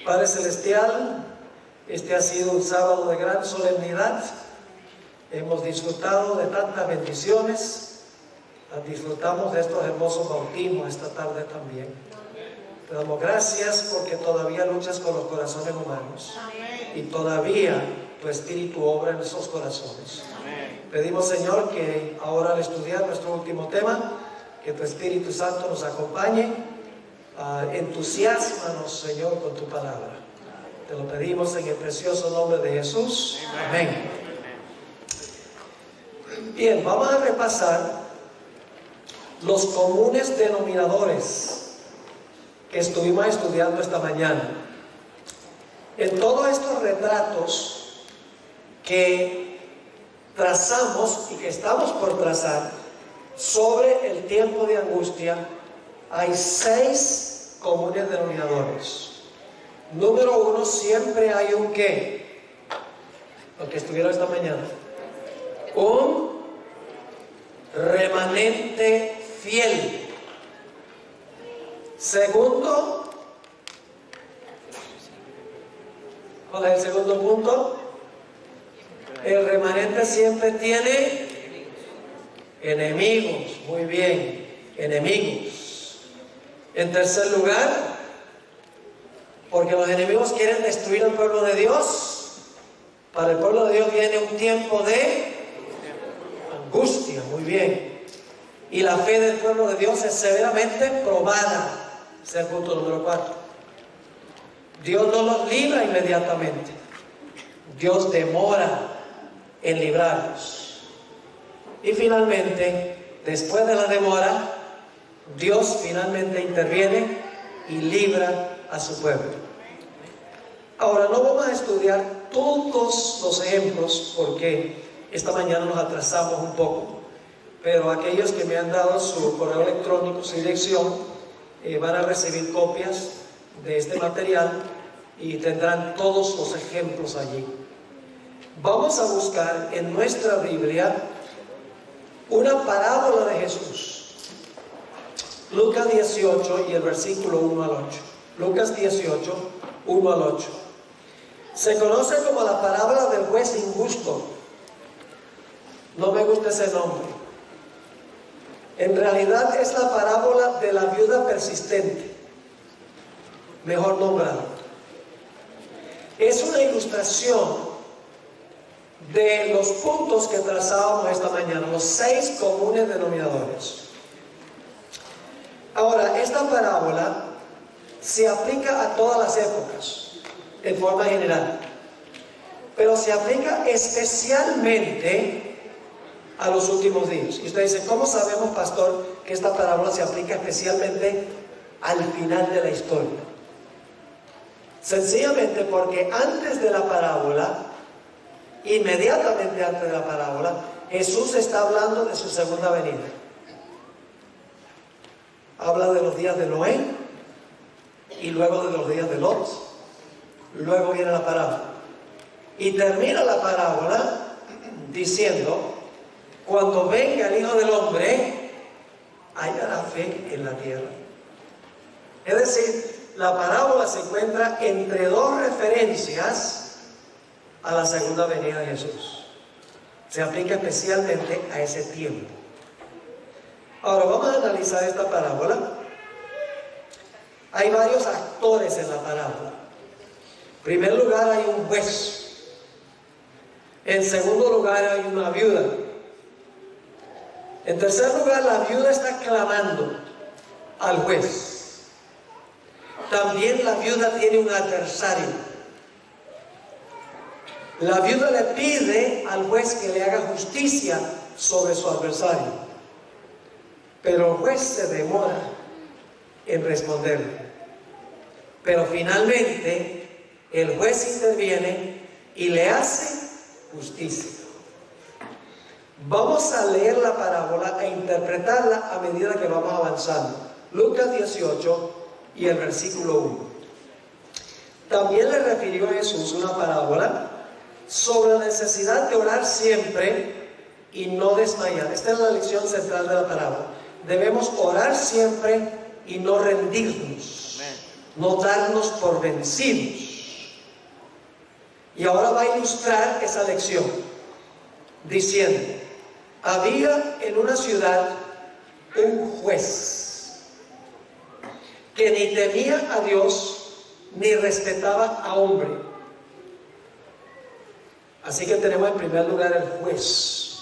Padre Celestial, este ha sido un sábado de gran solemnidad. Hemos disfrutado de tantas bendiciones. Disfrutamos de estos hermosos bautismos esta tarde también. Te damos gracias porque todavía luchas con los corazones humanos. Y todavía tu Espíritu obra en esos corazones. Pedimos, Señor, que ahora al estudiar nuestro último tema, que tu Espíritu Santo nos acompañe. Entusiásmanos, Señor, con tu palabra. Te lo pedimos en el precioso nombre de Jesús. Amén. Bien, vamos a repasar los comunes denominadores que estuvimos estudiando esta mañana. En todos estos retratos que trazamos y que estamos por trazar sobre el tiempo de angustia, hay 6 comunes denominadores. Número 1, siempre hay un ¿qué? Lo que estuvieron esta mañana. Un remanente fiel. Segundo, ¿cuál es el segundo punto? El remanente siempre tiene enemigos. Muy bien, enemigos. En tercer lugar, porque los enemigos quieren destruir al pueblo de Dios. Para el pueblo de Dios viene un tiempo de angustia. Muy bien. Y la fe del pueblo de Dios es severamente probada. Ese es el punto número 4. Dios no los libra inmediatamente. Dios demora en librarlos. Y finalmente, después de la demora, Dios finalmente interviene y libra a su pueblo. Ahora no vamos a estudiar todos los ejemplos porque esta mañana nos atrasamos un poco, pero aquellos que me han dado su correo electrónico, su dirección, van a recibir copias de este material y tendrán todos los ejemplos allí. Vamos a buscar en nuestra Biblia una parábola de Jesús. Lucas 18 y el versículo 1 al 8. Lucas 18, 1 al 8. Se conoce como la parábola del juez injusto. No me gusta ese nombre. En realidad es la parábola de la viuda persistente, mejor nombrada. Es una ilustración de los puntos que trazábamos esta mañana, los 6 comunes denominadores. Ahora, esta parábola se aplica a todas las épocas, en forma general, pero se aplica especialmente a los últimos días. Y usted dice, ¿cómo sabemos, pastor, que esta parábola se aplica especialmente al final de la historia? Sencillamente porque antes de la parábola, inmediatamente antes de la parábola, Jesús está hablando de su segunda venida. Habla de los días de Noé y luego de los días de Lot. Luego viene la parábola y termina la parábola diciendo: cuando venga el Hijo del Hombre, hallará fe en la tierra. Es decir, la parábola se encuentra entre 2 referencias a la segunda venida de Jesús. Se aplica especialmente a ese tiempo. Ahora vamos a analizar esta parábola. Hay varios actores en la parábola. En primer lugar hay un juez. En segundo lugar hay una viuda. En tercer lugar, la viuda está clamando al juez. También la viuda tiene un adversario. La viuda le pide al juez que le haga justicia sobre su adversario. Pero el juez se demora en responderle. Pero finalmente el juez interviene y le hace justicia. Vamos a leer la parábola e interpretarla a medida que vamos avanzando. Lucas 18 y el versículo 1. También le refirió a Jesús una parábola sobre la necesidad de orar siempre y no desmayar. Esta es la lección central de la parábola. Debemos orar siempre y no rendirnos. no darnos por vencidos. Y ahora va a ilustrar esa lección diciendo: había en una ciudad un juez que ni temía a Dios ni respetaba a hombre. Así que tenemos en primer lugar el juez.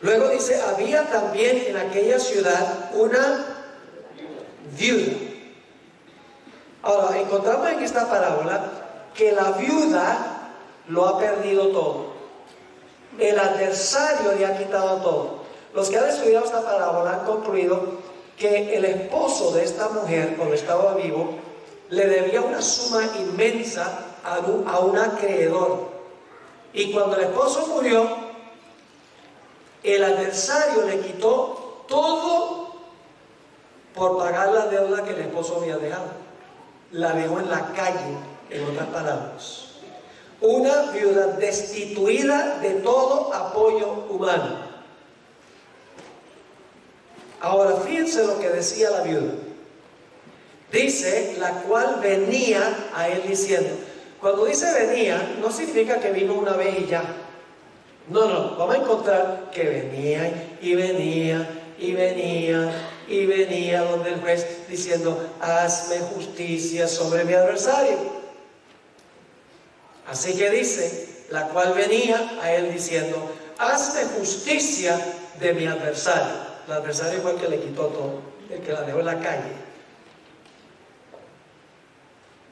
Luego dice: había también en aquella ciudad una viuda. Ahora, encontramos en esta parábola que la viuda lo ha perdido todo. El adversario le ha quitado todo. Los que han estudiado esta parábola han concluido que el esposo de esta mujer, cuando estaba vivo, le debía una suma inmensa a un acreedor. Y cuando el esposo murió, el adversario le quitó todo por pagar la deuda que el esposo había dejado. La dejó en la calle, en otras palabras. Una viuda destituida de todo apoyo humano. Ahora fíjense lo que decía la viuda. Dice: la cual venía a él diciendo. Cuando dice venía, no significa que vino una vez y ya. No, vamos a encontrar que venía y venía y venía y venía donde el juez diciendo: hazme justicia sobre mi adversario. Así que dice: la cual venía a él diciendo: hazme justicia de mi adversario. El adversario fue el que le quitó todo, el que la dejó en la calle.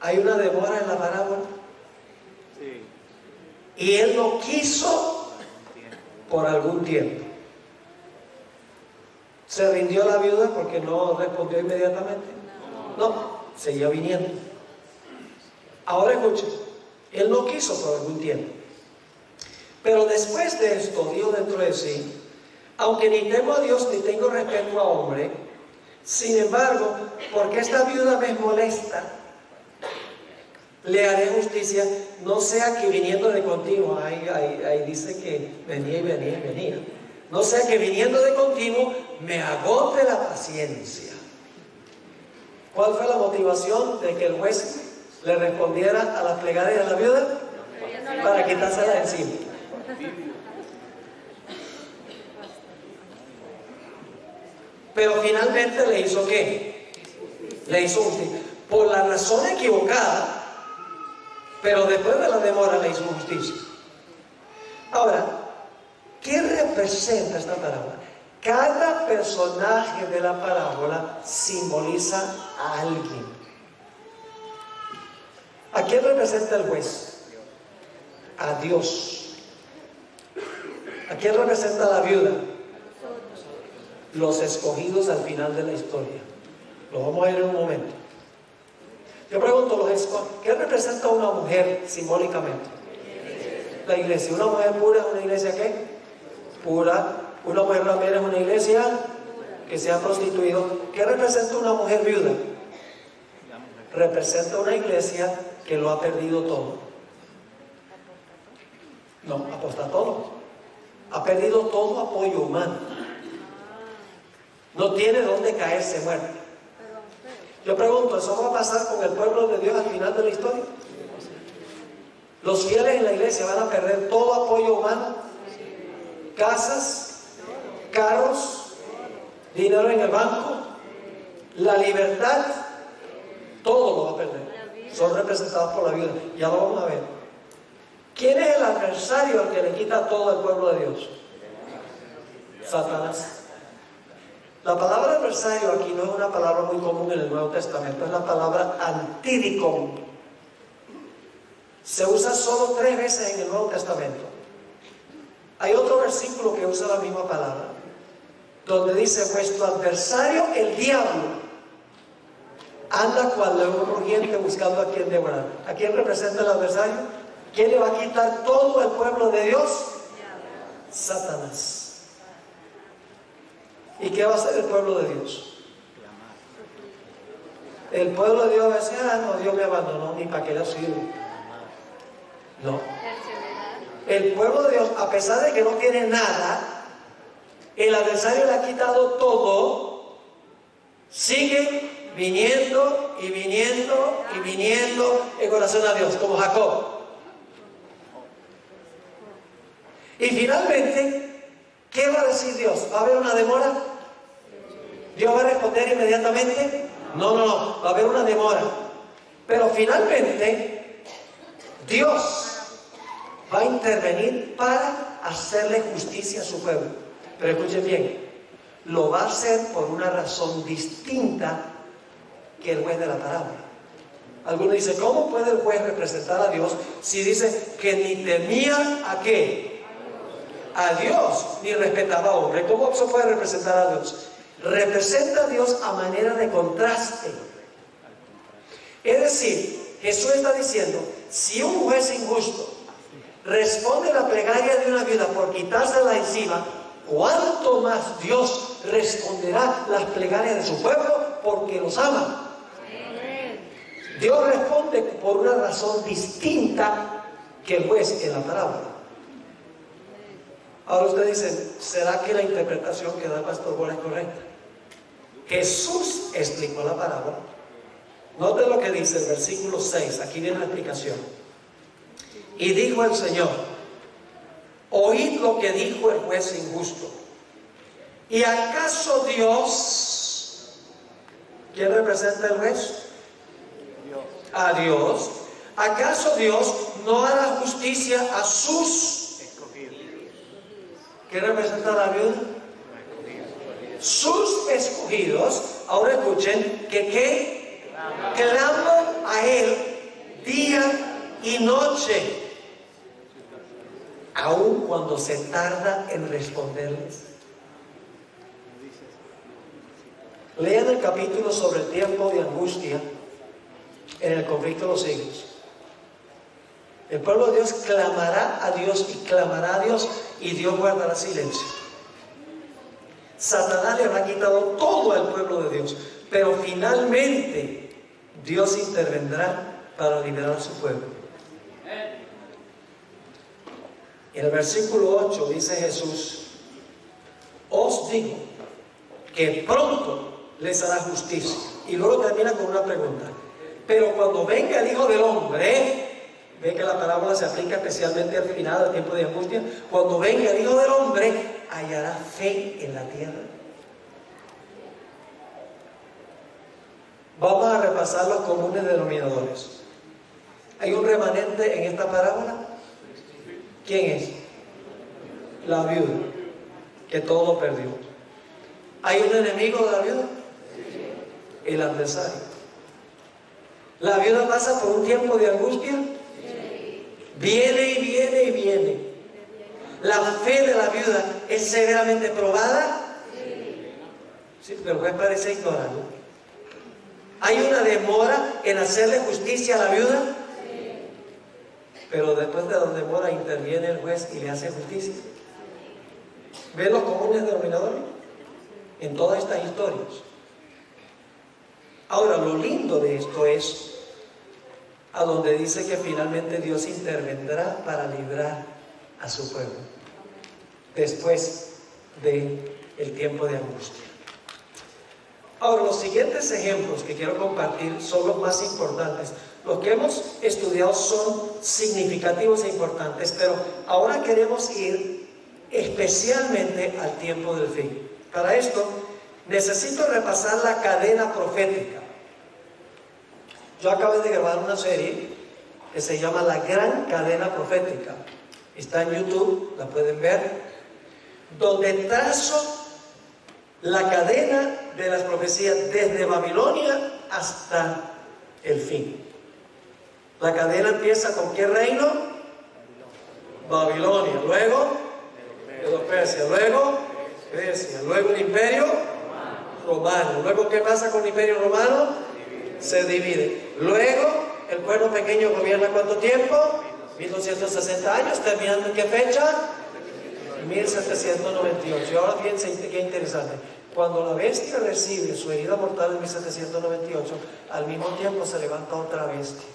Hay una demora en la parábola. Sí. Y él no quiso por algún tiempo. ¿Se rindió la viuda porque no respondió inmediatamente? No, seguía viniendo. Ahora escuchen, él no quiso por algún tiempo. Pero después de esto, dijo dentro de sí: aunque ni temo a Dios ni tengo respeto a hombre, sin embargo, porque esta viuda me molesta, le haré justicia, no sea que viniendo de continuo, ahí dice que venía y venía y venía, no sea que viniendo de continuo me agote la paciencia. ¿Cuál fue la motivación de que el juez le respondiera a las plegarias de la viuda? Para quitársela de encima. Pero finalmente le hizo ¿qué? Le hizo justicia. Por la razón equivocada, pero después de la demora le hizo justicia. Ahora, ¿qué representa esta parábola? Cada personaje de la parábola simboliza a alguien. ¿A quién representa el juez? A Dios. ¿A quién representa la viuda? Los escogidos al final de la historia. Lo vamos a ver en un momento. Yo pregunto, ¿qué representa una mujer simbólicamente? La iglesia. ¿Una mujer pura es una iglesia qué? Pura. Una mujer ramera es una iglesia que se ha prostituido. ¿Qué representa una mujer viuda? Representa una iglesia que lo ha perdido todo. No, aposta todo. Ha perdido todo apoyo humano. No tiene dónde caerse muerta. Yo pregunto, ¿eso va a pasar con el pueblo de Dios al final de la historia? ¿Los fieles en la iglesia van a perder todo apoyo humano? Casas, carros, dinero en el banco, la libertad, todo lo va a perder. Son representados por la viuda. Ya lo vamos a ver. ¿Quién es el adversario al que le quita todo al pueblo de Dios? Satanás. La palabra adversario aquí no es una palabra muy común en el Nuevo Testamento, es la palabra antidicón. Se usa solo 3 veces en el Nuevo Testamento. Hay otro versículo que usa la misma palabra, donde dice: vuestro adversario, el diablo, anda cual león rugiente buscando a quien devorar. ¿A quién representa el adversario? ¿Quién le va a quitar todo al pueblo de Dios? Satanás. ¿Y qué va a hacer el pueblo de Dios? El pueblo de Dios va a decir: no, Dios me abandonó, ni para qué le sirvo. No. El pueblo de Dios, a pesar de que no tiene nada, el adversario le ha quitado todo, sigue viniendo y viniendo y viniendo en oración a Dios, como Jacob. Y finalmente, ¿qué va a decir Dios? ¿Va a haber una demora? ¿Dios va a responder inmediatamente? No, va a haber una demora. Pero finalmente, Dios va a intervenir para hacerle justicia a su pueblo. Pero escuchen bien, lo va a hacer por una razón distinta que el juez de la parábola. Algunos dicen, ¿cómo puede el juez representar a Dios si dice que ni temía a qué? A Dios, ni respetaba a hombre? ¿Cómo se puede representar a Dios? Representa a Dios a manera de contraste. Es decir, Jesús está diciendo, si un juez injusto responde la plegaria de una viuda por quitársela encima, ¿cuánto más Dios responderá las plegarias de su pueblo porque los ama? Dios responde por una razón distinta que el juez en la parábola. Ahora usted dice, ¿será que la interpretación que da el pastor Bola es correcta? Jesús explicó la parábola. Note lo que dice el versículo 6, aquí viene la explicación. Y dijo el Señor, oíd lo que dijo el juez injusto. ¿Y acaso Dios, quién representa el juez? Dios. A Dios. ¿Acaso Dios no hará justicia a sus escogidos? ¿Qué representa la viuda? Sus escogidos. Ahora escuchen, que claman a Él día y noche, aun cuando se tarda en responderles. Lean el capítulo sobre el tiempo de angustia en el conflicto de los siglos. El pueblo de Dios clamará a Dios y clamará a Dios, y Dios guardará silencio. Satanás le habrá quitado todo al pueblo de Dios, pero finalmente Dios intervendrá para liberar a su pueblo. En el versículo 8 dice Jesús, os digo que pronto les hará justicia. Y luego termina con una pregunta. Pero cuando venga el Hijo del Hombre, ve que la parábola se aplica especialmente al final del tiempo de angustia. Cuando venga el Hijo del Hombre, hallará fe en la tierra. Vamos a repasar los comunes denominadores. ¿Hay un remanente en esta parábola? ¿Quién es? La viuda, que todo lo perdió. ¿Hay un enemigo de la viuda? El adversario. ¿La viuda pasa por un tiempo de angustia? Viene y viene y viene. ¿La fe de la viuda es severamente probada? Sí, pero el juez parece ignorarlo. ¿Hay una demora en hacerle justicia a la viuda? Pero después de la demora interviene el juez y le hace justicia. ¿Ven los comunes denominadores? En todas estas historias. Ahora, lo lindo de esto es a donde dice que finalmente Dios intervendrá para librar a su pueblo después del tiempo de angustia. Ahora, los siguientes ejemplos que quiero compartir son los más importantes. Los que hemos estudiado son significativos e importantes, pero ahora queremos ir especialmente al tiempo del fin. Para esto, necesito repasar la cadena profética. Yo acabo de grabar una serie que se llama La Gran Cadena Profética. Está en YouTube, la pueden ver, donde trazo la cadena de las profecías desde Babilonia hasta el fin. La cadena empieza con ¿qué reino? Babilonia, luego Persia, luego Grecia, luego el imperio romano. Luego, ¿qué pasa con el imperio romano? Se divide. Luego, el pueblo pequeño gobierna ¿cuánto tiempo? 1260 años, terminando ¿en qué fecha? 1798. Y ahora fíjense qué interesante. Cuando la bestia recibe su herida mortal en 1798, al mismo tiempo se levanta otra bestia.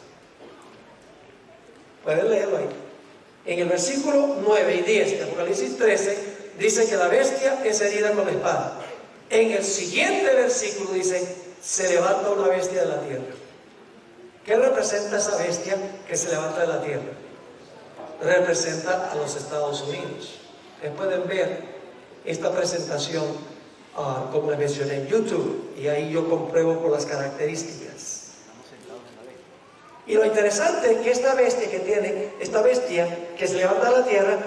Pueden leerlo ahí. En el versículo 9 y 10 de Apocalipsis 13 dice que la bestia es herida con la espada. En el siguiente versículo dice, se levanta una bestia de la tierra. ¿Qué representa esa bestia que se levanta de la tierra? Representa a los Estados Unidos. Ustedes pueden ver esta presentación, como les mencioné, en YouTube, y ahí yo compruebo por las características. Y lo interesante es que esta bestia que se levanta de la tierra,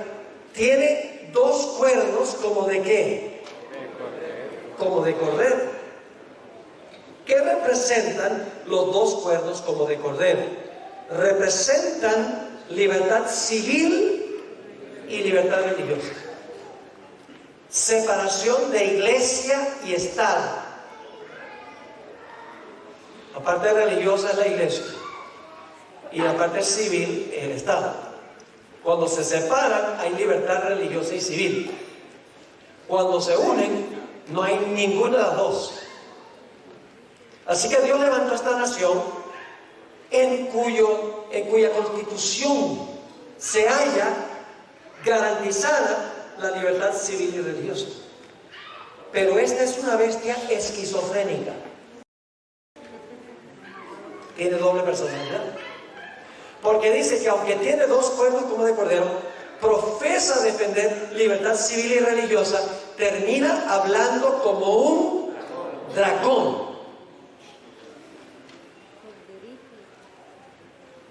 tiene dos cuernos como de ¿qué? Como de cordero. ¿Qué representan los dos cuernos como de cordero? Representan libertad civil y libertad religiosa. Separación de iglesia y Estado. La parte religiosa es la iglesia y la parte civil es el Estado. Cuando se separan hay libertad religiosa y civil. Cuando se unen no hay ninguna de las dos. Así que Dios levantó esta nación en cuya constitución se halla garantizada la libertad civil y religiosa. Pero esta es una bestia esquizofrénica. Tiene doble personalidad. Porque dice que aunque tiene dos cuernos como de cordero, profesa defender libertad civil y religiosa, termina hablando como un dragón.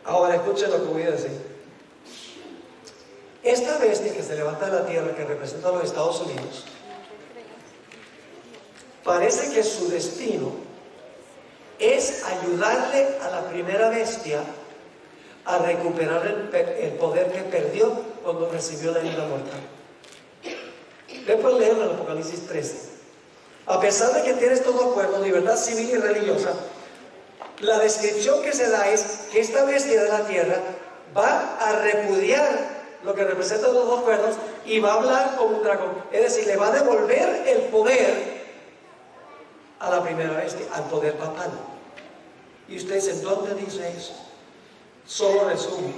Ahora escuchen lo que voy a decir. Esta bestia que se levanta de la tierra, que representa a los Estados Unidos, parece que su destino es ayudarle a la primera bestia a recuperar el poder que perdió cuando recibió la herida mortal. Después leerlo en Apocalipsis 13. A pesar de que tiene estos dos cuernos, libertad civil y religiosa, la descripción que se da es que esta bestia de la tierra va a repudiar lo que representa los dos cuernos y va a hablar como un dragón. Es decir, le va a devolver el poder a la primera bestia, al poder papal. Y ustedes dicen, ¿dónde dice eso? Solo resume.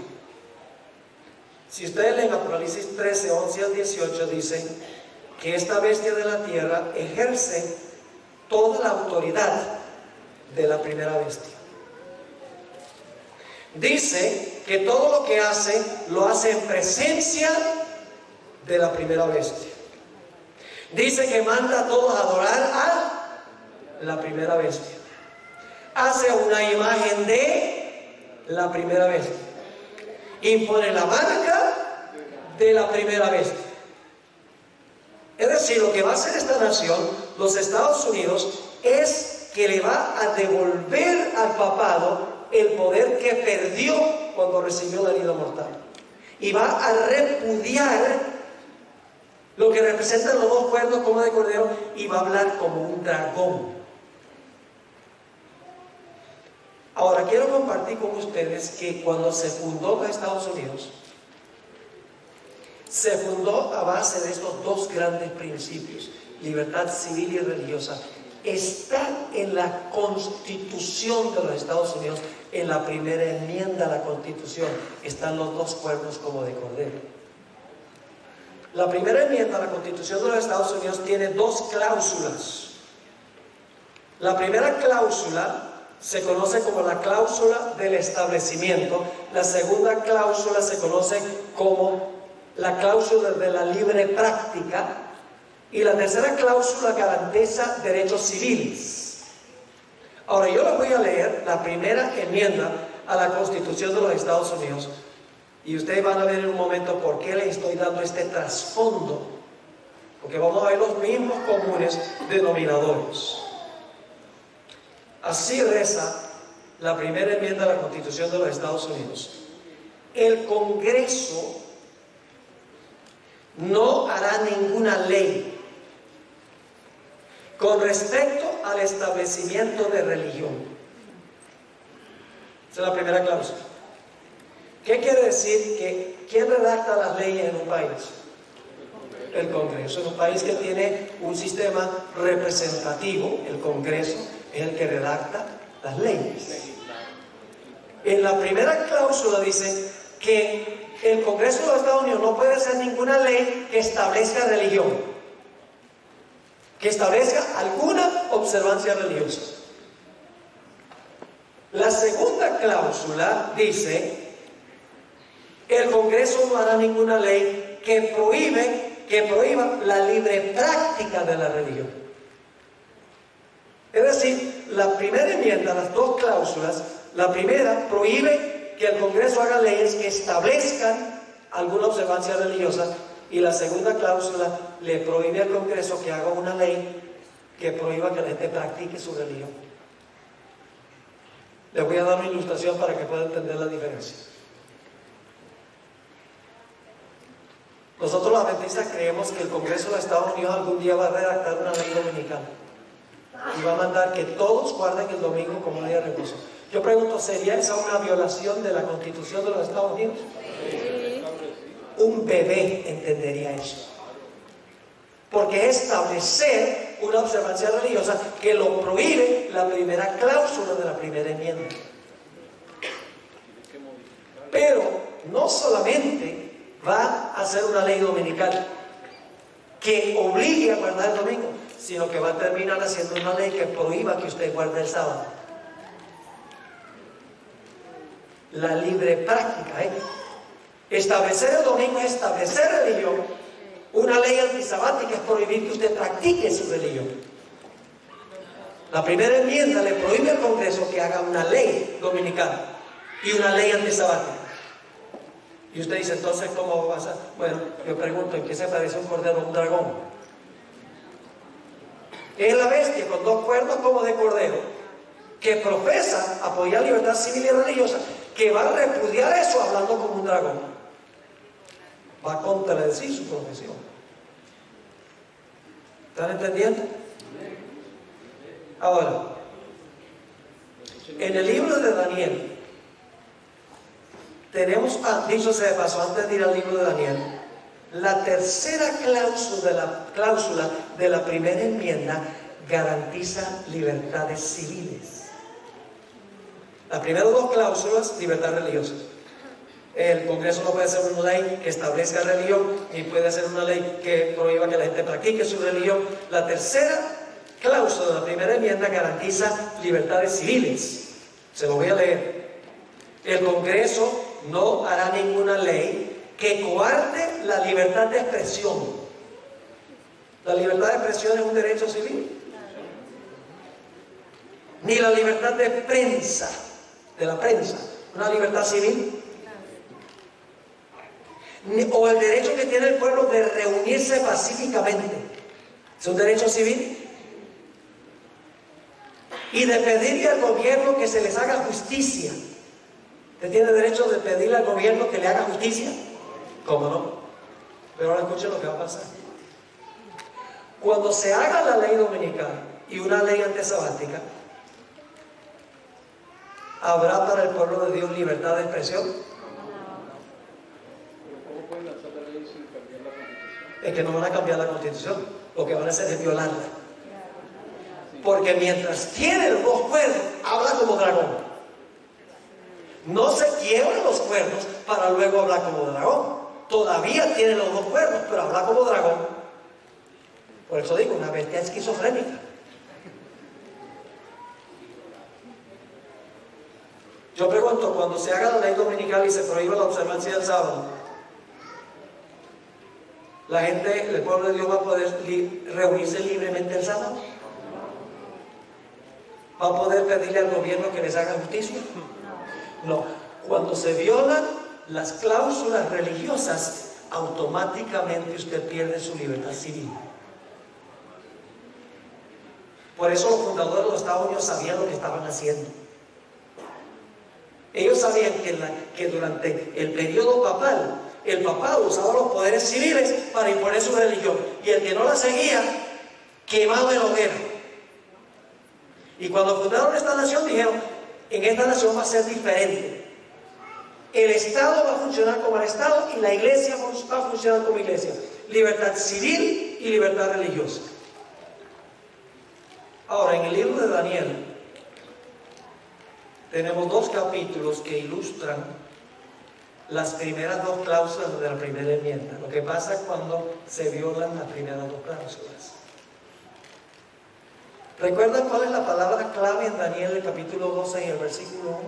Si ustedes leen Apocalipsis 13, 11 al 18, dicen que esta bestia de la tierra ejerce toda la autoridad de la primera bestia. Dice que todo lo que hace, lo hace en presencia de la primera bestia. Dice que manda a todos a adorar a la primera bestia. Hace una imagen de la primera bestia. Impone la marca de la primera bestia. Es decir, lo que va a hacer esta nación, los Estados Unidos, es que le va a devolver al papado el poder que perdió cuando recibió la herida mortal. Y va a repudiar lo que representan los dos cuernos como de cordero y va a hablar como un dragón. Ahora quiero compartir con ustedes que cuando se fundó los Estados Unidos, se fundó a base de estos dos grandes principios, libertad civil y religiosa. Está en la Constitución de los Estados Unidos, en la primera enmienda a la Constitución, están los dos cuernos como de cordero. La primera enmienda a la Constitución de los Estados Unidos tiene dos cláusulas. La primera cláusula se conoce como la cláusula del establecimiento. La segunda cláusula se conoce como la cláusula de la libre práctica. Y la tercera cláusula garantiza derechos civiles. Ahora yo les voy a leer la primera enmienda a la Constitución de los Estados Unidos. Y ustedes van a ver en un momento por qué les estoy dando este trasfondo. Porque vamos a ver los mismos comunes denominadores. Así reza la primera enmienda a la Constitución de los Estados Unidos. El Congreso no hará ninguna ley con respecto al establecimiento de religión. Esa es la primera cláusula. ¿Qué quiere decir? Que ¿quién redacta las leyes en un país? El Congreso. Es un país que tiene un sistema representativo. El Congreso es el que redacta las leyes. En la primera cláusula dice que el Congreso de los Estados Unidos no puede hacer ninguna ley que establezca religión, que establezca alguna observancia religiosa. La segunda cláusula dice: el Congreso no hará ninguna ley que prohíba la libre práctica de la religión. Es decir, la primera enmienda, las dos cláusulas, la primera prohíbe que el Congreso haga leyes que establezcan alguna observancia religiosa, y la segunda cláusula le prohíbe al Congreso que haga una ley que prohíba que la gente practique su religión. Les voy a dar una ilustración para que puedan entender la diferencia. Nosotros los adventistas creemos que el Congreso de los Estados Unidos algún día va a redactar una ley dominicana y va a mandar que todos guarden el domingo como día de reposo. Yo pregunto, ¿sería esa una violación de la Constitución de los Estados Unidos? Sí. Un bebé entendería eso. Porque es establecer una observancia religiosa que lo prohíbe la primera cláusula de la primera enmienda. Pero no solamente va a ser una ley dominical que obligue a guardar el domingo, sino que va a terminar haciendo una ley que prohíba que usted guarde el sábado. La libre práctica, establecer el domingo es establecer religión. Una ley antisabática es prohibir que usted practique su religión. La primera enmienda le prohíbe al Congreso que haga una ley dominical y una ley antisabática. Y usted dice, entonces, ¿cómo va a ser? Bueno, yo pregunto, ¿en qué se parece un cordero a un dragón? Es la bestia con dos cuernos como de cordero, que profesa apoyar libertad civil y religiosa, que va a repudiar eso hablando como un dragón. Va a contradecir su profesión. ¿Están entendiendo? Ahora, en el libro de Daniel tenemos, dicho sea de paso, antes de ir al libro de Daniel, la tercera cláusula de la primera enmienda garantiza libertades civiles. Las primeras dos cláusulas, libertad religiosa. El Congreso no puede hacer una ley que establezca religión, ni puede hacer una ley que prohíba que la gente practique su religión. La tercera cláusula de la primera enmienda garantiza libertades civiles. Se lo voy a leer. El Congreso no hará ninguna ley que coarte la libertad de expresión. La libertad de expresión es un derecho civil. Ni la libertad de prensa, de la prensa, una libertad civil. O el derecho que tiene el pueblo de reunirse pacíficamente, es un derecho civil. Y de pedirle al gobierno que se les haga justicia. ¿Usted tiene derecho de pedirle al gobierno que le haga justicia? ¿Cómo no? Pero ahora escuchen lo que va a pasar. Cuando se haga la ley dominical y una ley antisabática, ¿habrá para el pueblo de Dios libertad de expresión? Es que no van a cambiar la Constitución, lo que van a hacer es violarla. Porque mientras tiene los dos cuernos, habla como dragón. No se quiebran los cuernos para luego hablar como dragón. Todavía tiene los dos cuernos, pero habla como dragón. Por eso digo, una bestia esquizofrénica. Yo pregunto, cuando se haga la ley dominical y se prohíba la observancia del sábado, ¿la gente, el pueblo de Dios va a poder reunirse libremente el sábado? ¿Va a poder pedirle al gobierno que les haga justicia? No. Cuando se violan las cláusulas religiosas, automáticamente usted pierde su libertad civil. Por eso los fundadores de los Estados Unidos sabían lo que estaban haciendo. Ellos sabían que durante el periodo papal, el papado usaba los poderes civiles para imponer su religión, y el que no la seguía, quemado en hoguera. Y cuando fundaron esta nación dijeron, en esta nación va a ser diferente. El Estado va a funcionar como el Estado y la Iglesia va a funcionar como Iglesia. Libertad civil y libertad religiosa. Ahora, en el libro de Daniel tenemos dos capítulos que ilustran las primeras dos cláusulas de la primera enmienda. Lo que pasa cuando se violan las primeras dos cláusulas. ¿Recuerdan cuál es la palabra clave en Daniel, el capítulo 12 y el versículo 1?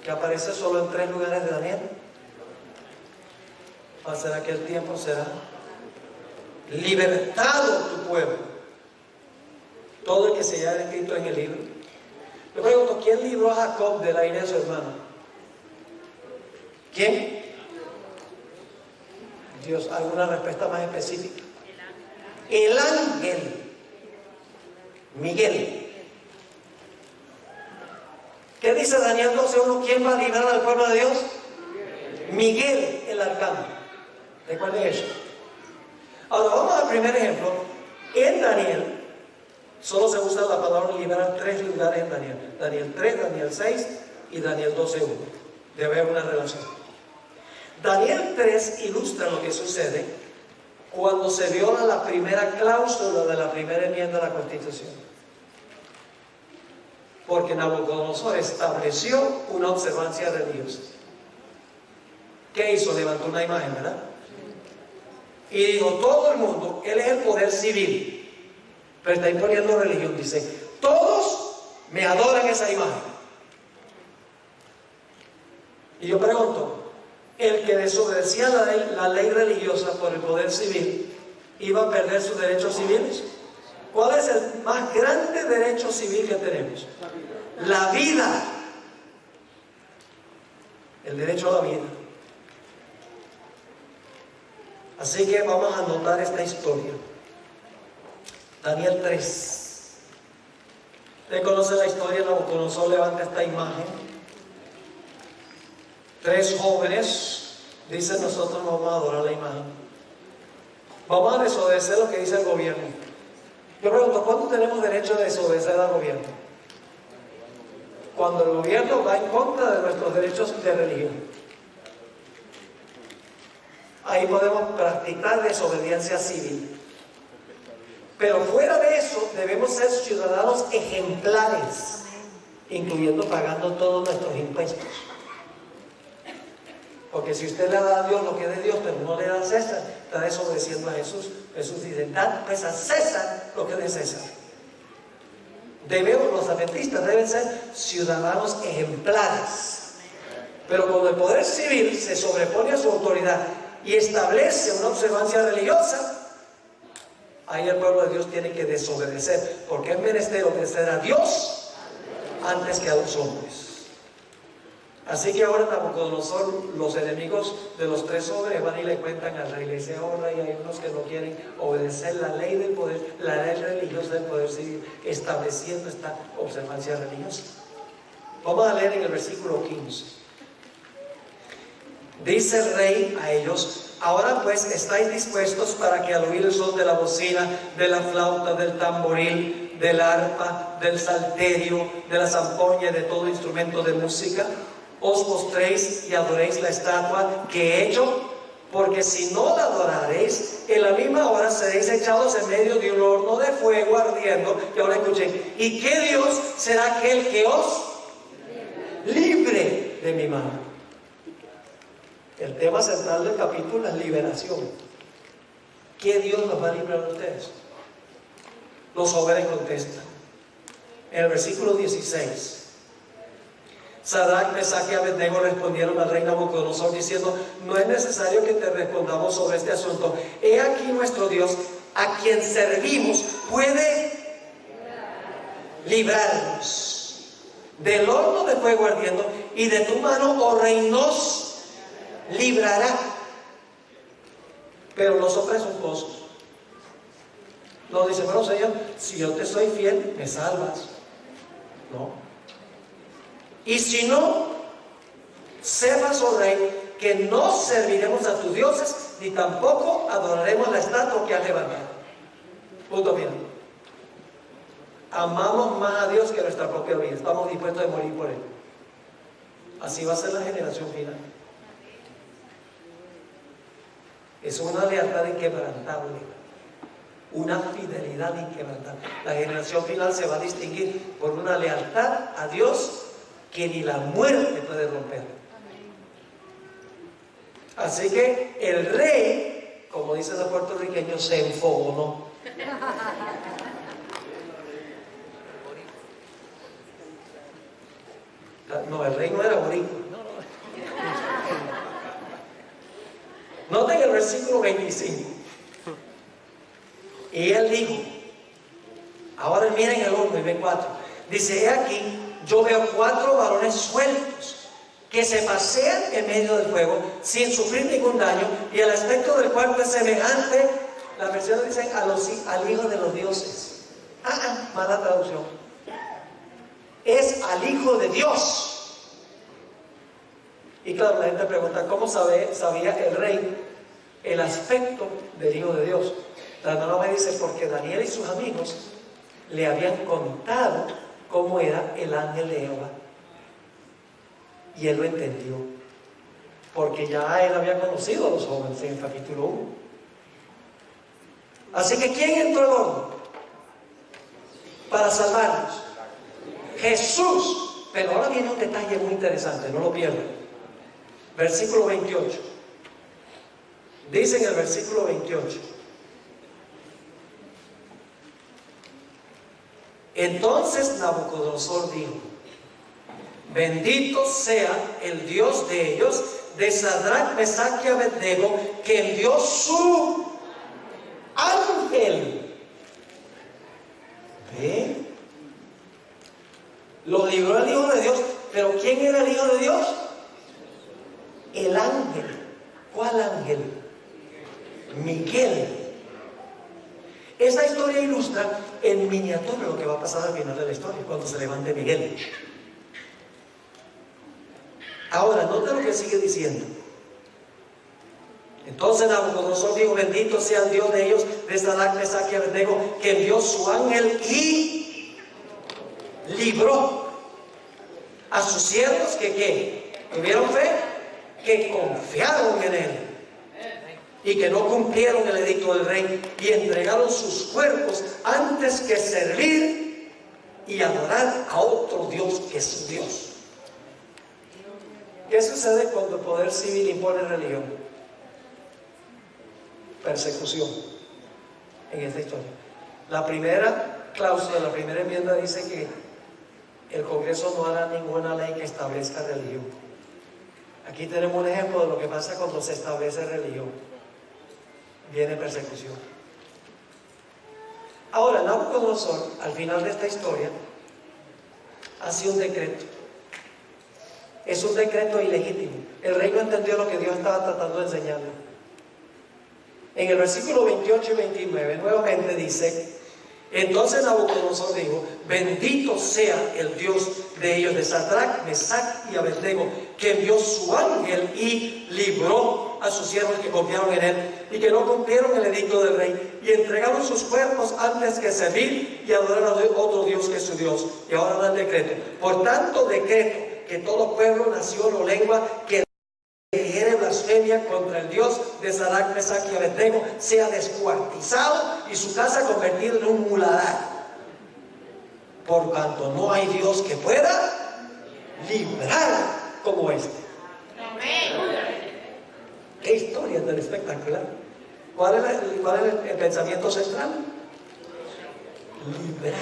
Que aparece solo en 3 lugares de Daniel. Pasará aquel tiempo, será libertado tu pueblo, todo el que se haya escrito en el libro. Yo pregunto, ¿quién libró a Jacob de la ira de su hermano? ¿Quién? Dios. ¿Alguna respuesta más específica? El ángel Miguel. ¿Qué dice Daniel 12:1? ¿Quién va a librar al pueblo de Dios? Miguel, el arcángel. Recuerden eso. Ahora vamos al primer ejemplo. En Daniel solo se usa la palabra liberar 3 lugares en Daniel. Daniel 3, Daniel 6 y Daniel 12:1. Debe haber una relación. Daniel 3 ilustra lo que sucede cuando se viola la primera cláusula de la primera enmienda de la Constitución. Porque Nabucodonosor estableció una observancia religiosa. ¿Qué hizo? Levantó una imagen, ¿verdad? Y dijo, todo el mundo, él es el poder civil, pero está imponiendo religión. Dice, todos me adoran esa imagen. Y yo pregunto, el que desobedecía la ley religiosa por el poder civil, ¿iba a perder sus derechos civiles? ¿Cuál es el más grande derecho civil que tenemos? La vida. El derecho a la vida. Así que vamos a anotar esta historia. Daniel 3. ¿Usted conoce la historia? Nabucodonosor levanta esta imagen. 3 jóvenes dicen, nosotros no vamos a adorar la imagen. Vamos a desobedecer lo que dice el gobierno. Yo pregunto, ¿cuándo tenemos derecho a desobedecer al gobierno? Cuando el gobierno va en contra de nuestros derechos de religión. Ahí podemos practicar desobediencia civil. Pero fuera de eso, debemos ser ciudadanos ejemplares, incluyendo pagando todos nuestros impuestos. Porque si usted le da a Dios lo que es de Dios, pero no le da a César, está desobedeciendo a Jesús. Jesús dice, dad pues a César lo que es de César. Los adventistas deben ser ciudadanos ejemplares. Pero cuando el poder civil se sobrepone a su autoridad y establece una observancia religiosa, ahí el pueblo de Dios tiene que desobedecer, porque es menester obedecer a Dios antes que a los hombres. Así que ahora Nabucodonosor, los enemigos de los 3 hombres van y le cuentan al rey, le dice, oh rey, hay unos que no quieren obedecer la ley del poder, la ley religiosa del poder civil, estableciendo esta observancia religiosa. Vamos a leer en el versículo 15. Dice el rey a ellos, ahora pues estáis dispuestos para que al oír el son de la bocina, de la flauta, del tamboril, del arpa, del salterio, de la zampoña y de todo instrumento de música, os postréis y adoréis la estatua que he hecho, porque si no la adoraréis, en la misma hora seréis echados en medio de un horno de fuego ardiendo. Y ahora escuchen, ¿y qué Dios será aquel que os libre de mi mano? El tema central del capítulo es liberación. ¿Qué Dios nos va a librar a ustedes? Los jóvenes contestan. En el versículo 16, Sadrach, Mesach y Abednego respondieron al rey Nabucodonosor diciendo, no es necesario que te respondamos sobre este asunto. He aquí nuestro Dios, a quien servimos, puede librarnos del horno de fuego ardiendo, y de tu mano, oh rey, nos librará. Pero los presuntuosos no dicen, bueno Señor, si yo te soy fiel, me salvas. No. Y si no, sepas, oh rey, que no serviremos a tus dioses, ni tampoco adoraremos la estatua que has levantado. Punto final. Amamos más a Dios que nuestra propia vida. Estamos dispuestos a morir por Él. Así va a ser la generación final. Es una lealtad inquebrantable, una fidelidad inquebrantable. La generación final se va a distinguir por una lealtad a Dios que ni la muerte puede romper. Así que el rey, como dicen los puertorriqueños, se enfogonó. No, el rey no era boricua. Noten el versículo 25. Y él dijo, ahora miren el hombre, ve 4. Dice, he aquí, yo veo 4 varones sueltos que se pasean en medio del fuego sin sufrir ningún daño, y el aspecto del cuarto es semejante, las versiones dicen, al hijo de los dioses. Mala traducción. Es al hijo de Dios. Y claro, la gente pregunta, ¿cómo sabía el rey el aspecto del hijo de Dios? La hermana me dice, porque Daniel y sus amigos le habían contado cómo era el ángel de Jehová. Y él lo entendió, porque ya él había conocido a los jóvenes en el capítulo 1. Así que ¿quién entró al horno para salvarnos? Jesús. Pero ahora viene un detalle muy interesante, no lo pierdan. Versículo 28. Dice en el versículo 28: entonces Nabucodonosor dijo, bendito sea el Dios de ellos, de Sadrach, Mesach y Abednego, que envió su ángel. ¿Ve? Lo libró el hijo de Dios. ¿Pero quién era el hijo de Dios? El ángel. ¿Cuál ángel? Miguel. Esta historia ilustra en miniatura lo que va a pasar al final de la historia, cuando se levante Miguel. Ahora, nota lo que sigue diciendo. Entonces Nabucodonosor dijo, bendito sea el Dios de ellos, de Sadrach, Mesach y Abednego, que envió su ángel y libró a sus siervos que tuvieron fe, que confiaron en él y que no cumplieron el edicto del rey y entregaron sus cuerpos antes que servir y adorar a otro Dios que es su Dios. ¿Qué sucede cuando el poder civil impone religión? Persecución en esta historia. La primera cláusula, la primera enmienda dice que el Congreso no hará ninguna ley que establezca religión. Aquí tenemos un ejemplo de lo que pasa cuando se establece religión. Viene persecución. Ahora, Nabucodonosor, al final de esta historia, hace un decreto. Es un decreto ilegítimo. El rey no entendió lo que Dios estaba tratando de enseñarle. En el versículo 28 y 29 nuevamente dice, entonces Nabucodonosor dijo, bendito sea el Dios de ellos, de Sadrach, Mesach y Abednego, que envió su ángel y libró a sus siervos que confiaron en él y que no cumplieron el edicto del rey y entregaron sus cuerpos antes que servir y adorar a otro Dios que es su Dios. Y ahora da el decreto. Por tanto decreto que todo pueblo, nación o lengua que dijere blasfemia contra el Dios de Sadrach, Mesach y Abednego sea descuartizado y su casa convertida en un muladar, por cuanto no hay Dios que pueda librar como este. Qué historia tan espectacular. ¿Cuál es el pensamiento central? Librar.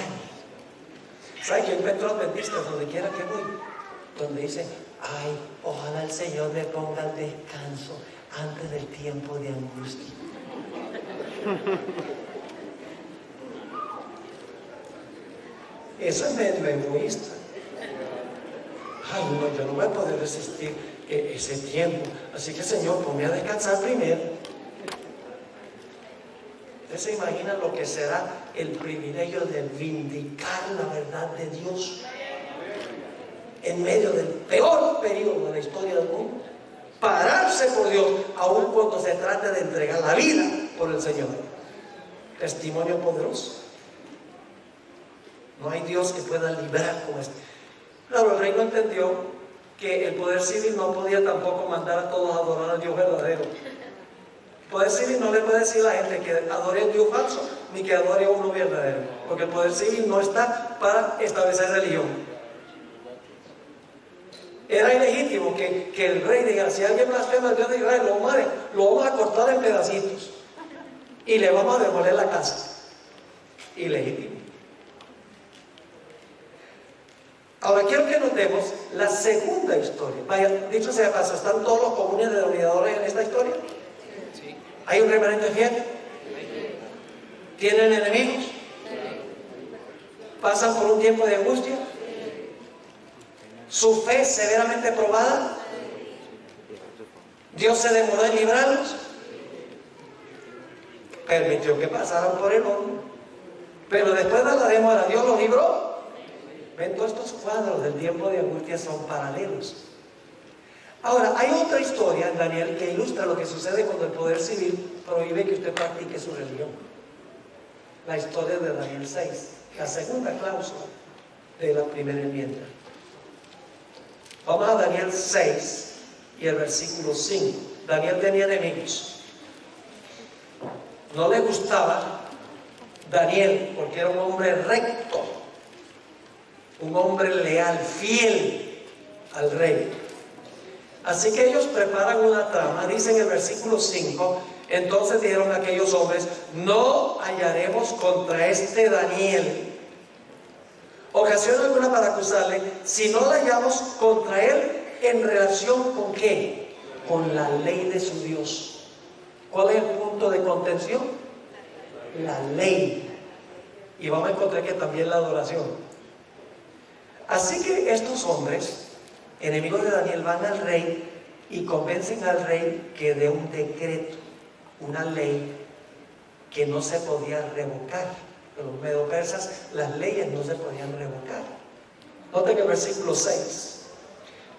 ¿Sabe que yo encuentro adventistas donde quiera que voy? Donde dicen, ay, ojalá el Señor me ponga el descanso antes del tiempo de angustia. Eso es medio egoísta. Ay, no, yo no voy a poder resistir ese tiempo. Así que, Señor, ponme a descansar primero. ¿Ustedes se imaginan lo que será el privilegio de vindicar la verdad de Dios en medio del peor periodo de la historia del mundo? Pararse por Dios, aun cuando se trate de entregar la vida por el Señor. Testimonio poderoso. No hay Dios que pueda librar como este. Claro, el rey no entendió que el poder civil no podía tampoco mandar a todos a adorar al Dios verdadero. El poder civil no le puede decir a la gente que adore a un Dios falso ni que adore a uno verdadero, porque el poder civil no está para establecer religión. Era ilegítimo que el rey dijera, si alguien blasfema al Dios de Israel, lo vamos a cortar en pedacitos y le vamos a demoler la casa. Ilegítimo. Ahora quiero que notemos la segunda historia. Vaya, dicho sea de paso, ¿están todos los comunes denominadores en esta historia? Sí. ¿Hay un remanente fiel? ¿Tienen enemigos? ¿Pasan por un tiempo de angustia? ¿Su fe severamente probada? ¿Dios se demoró en librarlos? Permitió que pasaran por el horno, pero después de la demora Dios los libró. Ven, todos estos cuadros del tiempo de angustia son paralelos. Ahora, hay otra historia en Daniel que ilustra lo que sucede cuando el poder civil prohíbe que usted practique su religión. La historia de Daniel 6, la segunda cláusula de la primera enmienda. Vamos a Daniel 6 y el versículo 5. Daniel tenía enemigos. No le gustaba Daniel porque era un hombre recto, un hombre leal, fiel al rey. Así que ellos preparan una trama. Dice en el versículo 5: entonces dijeron aquellos hombres: no hallaremos contra este Daniel ocasión alguna para acusarle, si no la hallamos contra él en relación con ¿qué? Con la ley de su Dios. ¿Cuál es el punto de contención? La ley. Y vamos a encontrar que también la adoración. Así que estos hombres, enemigos de Daniel, van al rey y convencen al rey que dé un decreto, una ley que no se podía revocar. Los medo-persas, las leyes no se podían revocar. Noten el versículo 6.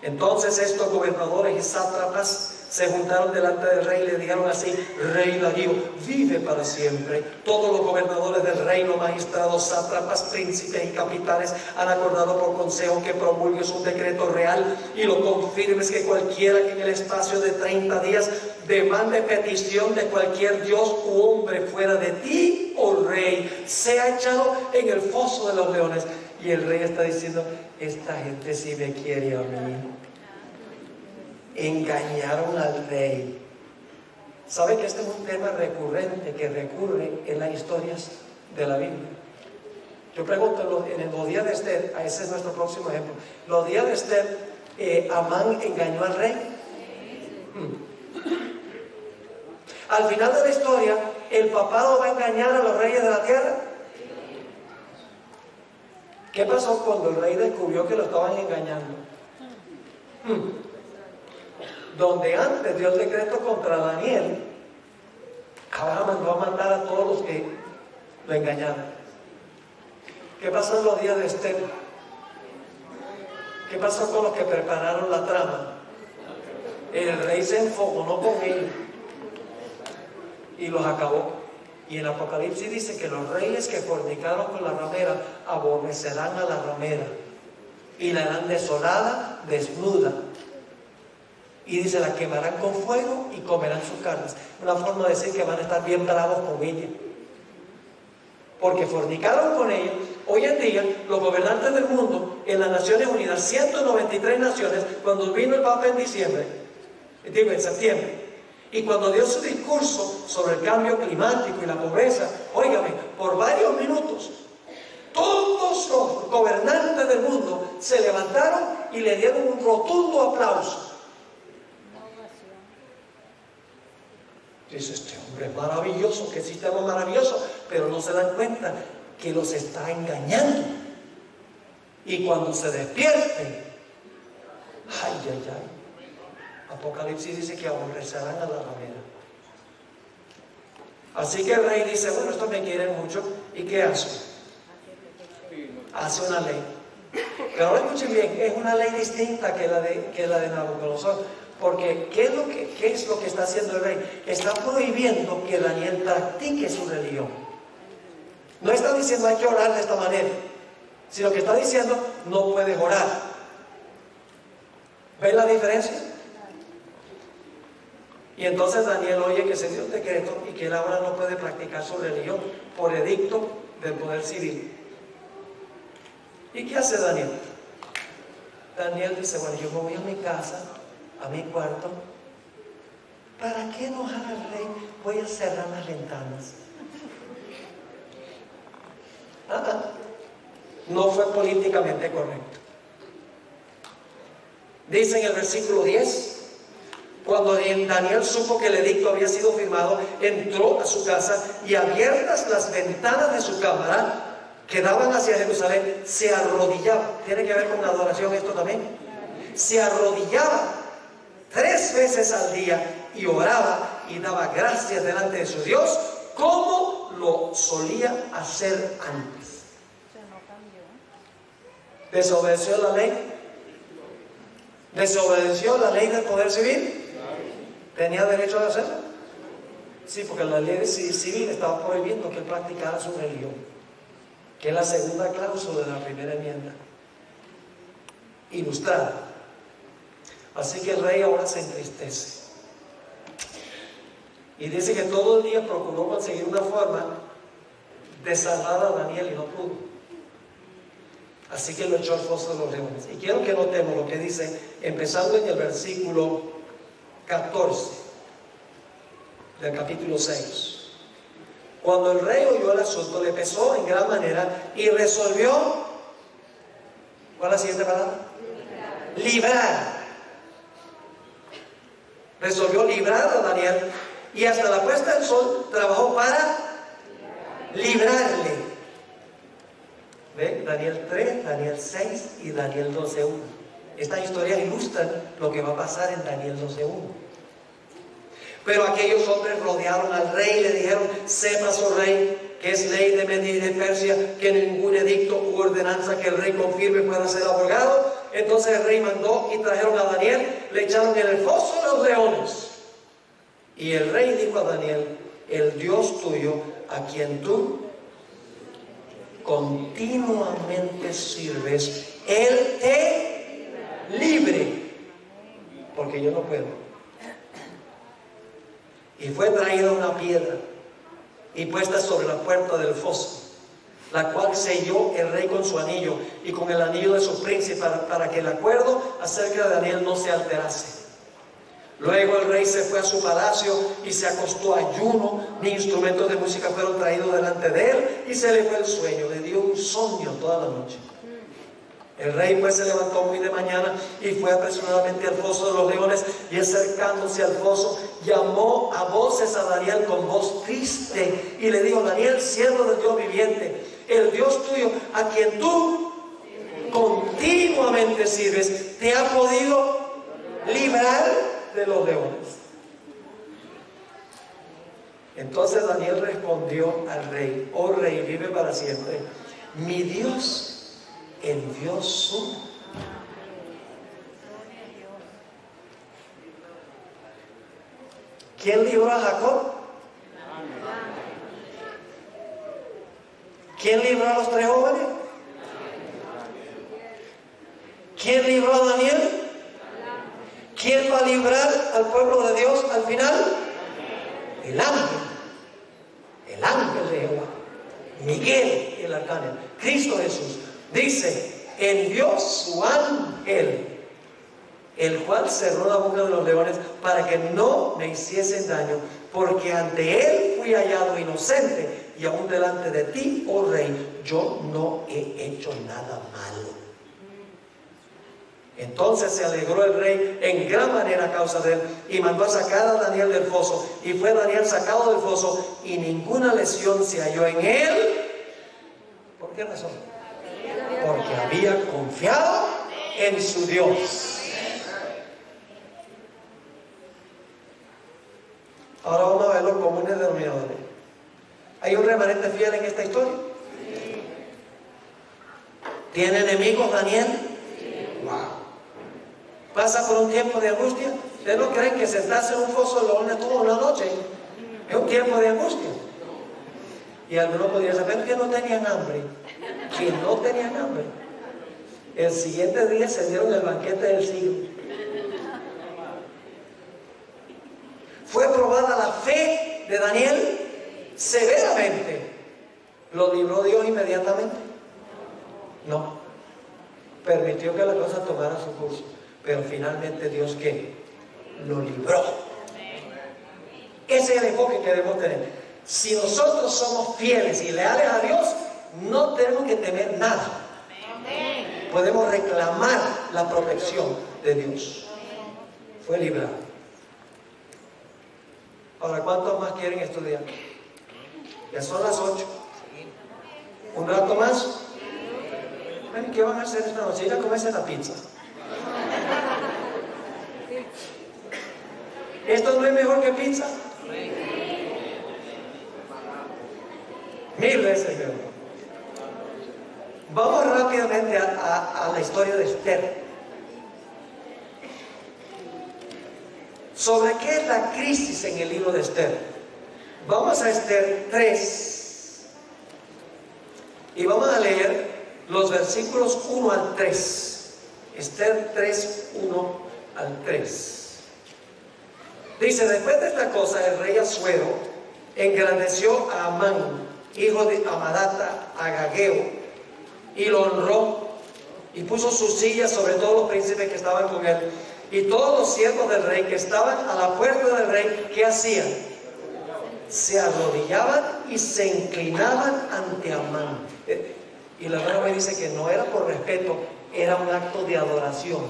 Entonces estos gobernadores y sátrapas se juntaron delante del rey y le dijeron así: Rey Darío, vive para siempre. Todos los gobernadores del reino, magistrados, sátrapas, príncipes y capitanes han acordado por consejo que promulgues un decreto real y lo confirmes, que cualquiera que en el espacio de 30 días demande petición de cualquier dios u hombre fuera de ti, oh rey, sea echado en el foso de los leones. Y el rey está diciendo: esta gente sí me quiere a mí. Engañaron al rey. ¿Sabe que este es un tema recurrente que recurre en las historias de la Biblia? Yo pregunto, en los días de Esther, ese es nuestro próximo ejemplo. Los días de Esther, Amán engañó al rey. Al final de la historia, ¿el papado va a engañar a los reyes de la tierra? ¿Qué pasó cuando el rey descubrió que lo estaban engañando? Donde antes dio el decreto contra Daniel, ahora mandó a matar a todos los que lo engañaron. ¿Qué pasó en los días de Esther? ¿Qué pasó con los que prepararon la trama? El rey se enfogonó con ellos y los acabó. Y en Apocalipsis dice que los reyes que fornicaron con la ramera aborrecerán a la ramera y la harán desolada, desnuda. Y dice: la quemarán con fuego y comerán sus carnes. Una forma de decir que van a estar bien bravos con ella, porque fornicaron con ella. Hoy en día los gobernantes del mundo, en las Naciones Unidas, 193 naciones, cuando vino el Papa en en septiembre, y cuando dio su discurso sobre el cambio climático y la pobreza, óigame, por varios minutos, todos los gobernantes del mundo se levantaron y le dieron un rotundo aplauso. Dice: este hombre es maravilloso, qué sistema maravilloso, pero no se dan cuenta que los está engañando. Y cuando se despierten, ay, ay, ay, Apocalipsis dice que aborrecerán a la ramera. Así que el rey dice: bueno, estos me quieren mucho. ¿Y qué hace? Hace una ley. Pero ahora escuchen bien, es una ley distinta que la de Nabucodonosor. Porque ¿qué es lo que está haciendo el rey? Está prohibiendo que Daniel practique su religión. No está diciendo hay que orar de esta manera, sino que está diciendo no puedes orar. ¿Ven la diferencia? Y entonces Daniel oye que se dio un decreto y que él ahora no puede practicar su religión por edicto del poder civil. ¿Y qué hace Daniel? Daniel dice: bueno, yo me voy a mi casa, a mi cuarto. ¿Para qué enojar al rey? Voy a cerrar las ventanas. No fue políticamente correcto. Dice en el versículo 10, cuando Daniel supo que el edicto había sido firmado, entró a su casa y abiertas las ventanas de su cámara que daban hacia Jerusalén, se arrodillaba. Tiene que ver con la adoración esto también. Se arrodillaba 3 veces al día y oraba y daba gracias delante de su Dios, como lo solía hacer antes. ¿Desobedeció la ley? ¿Desobedeció la ley del poder civil? ¿Tenía derecho a hacerlo? Sí, porque la ley civil estaba prohibiendo que él practicara su religión, que es la segunda cláusula de la primera enmienda, ilustrada. Así que el rey ahora se entristece y dice que todo el día procuró conseguir una forma de salvar a Daniel y no pudo. Así que lo echó al foso de los leones. Y quiero que notemos lo que dice, empezando en el versículo 14 del capítulo 6. Cuando el rey oyó el asunto, le pesó en gran manera y resolvió, ¿cuál es la siguiente palabra? Librar. Resolvió librar a Daniel y hasta la puesta del sol trabajó para librarle. ¿Ve? Daniel 3, Daniel 6 y Daniel 12.1. Estas historias ilustran lo que va a pasar en Daniel 12.1. Pero aquellos hombres rodearon al rey y le dijeron: sepas, oh rey, que es ley de Media y de Persia que ningún edicto u ordenanza que el rey confirme pueda ser abrogado. Entonces el rey mandó y trajeron a Daniel, le echaron en el foso de los leones. Y el rey dijo a Daniel: el Dios tuyo, a quien tú continuamente sirves, Él te libre, porque yo no puedo. Y fue traída una piedra y puesta sobre la puerta del foso, la cual selló el rey con su anillo y con el anillo de su príncipe, para que el acuerdo acerca de Daniel no se alterase. Luego el rey se fue a su palacio y se acostó ayuno, ni instrumentos de música fueron traídos delante de él, y se le fue el sueño, le dio un sueño toda la noche. El rey pues se levantó muy de mañana y fue apresuradamente al foso de los leones, y acercándose al foso llamó a voces a Daniel con voz triste y le dijo: Daniel, siervo del Dios viviente, el Dios tuyo, a quien tú continuamente sirves, ¿te ha podido librar de los leones? Entonces Daniel respondió al rey: oh rey, vive para siempre. Mi Dios envió su... ¿Quién libró a Jacob? ¿Quién libró a los 3 jóvenes? ¿Quién libró a Daniel? ¿Quién va a librar al pueblo de Dios al final? El ángel. El ángel de Jehová. Miguel, el arcángel. Cristo Jesús. Dice: envió su ángel, el cual cerró la boca de los leones para que no me hiciesen daño, porque ante él fui hallado inocente, y aún delante de ti, oh rey, yo no he hecho nada malo. Entonces se alegró el rey en gran manera a causa de él, y mandó a sacar a Daniel del foso, y fue Daniel sacado del foso, y ninguna lesión se halló en él. ¿Por qué razón? Porque había confiado en su Dios. Ahora vamos a ver los comunes denominadores. ¿Hay un remanente fiel en esta historia? ¿Tiene enemigos Daniel? Wow. ¿Pasa por un tiempo de angustia? ¿Ustedes no creen que sentarse en un foso de leones toda una noche es un tiempo de angustia? Y algunos podrían saber que no tenían hambre. Que no tenían hambre. El siguiente día se dieron el banquete del siglo. Fue probada la fe de Daniel severamente. ¿Lo libró Dios inmediatamente? No. Permitió que la cosa tomara su curso. Pero finalmente Dios, ¿qué? Lo libró. Ese es el enfoque que debemos tener. Si nosotros somos fieles y leales a Dios, no tenemos que temer nada. podemos reclamar la protección de Dios. Fue librado. Ahora, ¿cuántos más quieren estudiar? Ya son las 8. ¿Un rato más? ¿Qué van a hacer esta noche? Ir a comerse la pizza. ¿Esto no es mejor que pizza? 1000 veces mejor. Vamos rápidamente a la historia de Esther. ¿Sobre qué es la crisis en el libro de Esther? Vamos a Esther 3 y vamos a leer los versículos 1 al 3. Esther 3, 1 al 3. Dice: después de esta cosa, el rey Asuero engrandeció a Amán, hijo de Amadata, Agageo, y lo honró, y puso su silla sobre todos los príncipes que estaban con él. Y todos los siervos del rey que estaban a la puerta del rey, ¿qué hacían? Se arrodillaban y se inclinaban ante Amán. Y la verdad me dice que no era por respeto, era un acto de adoración.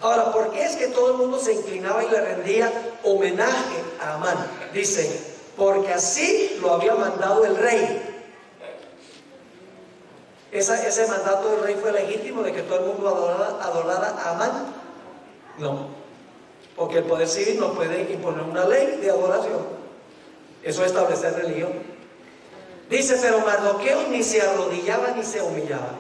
Ahora, ¿por qué es que todo el mundo se inclinaba y le rendía homenaje a Amán? Dice, porque así lo había mandado el rey. ¿Ese mandato del rey fue legítimo de que todo el mundo adorara a Amán? No, porque el poder civil no puede imponer una ley de adoración. Eso es establecer religión. Dice, pero Mardoqueo ni se arrodillaba ni se humillaba.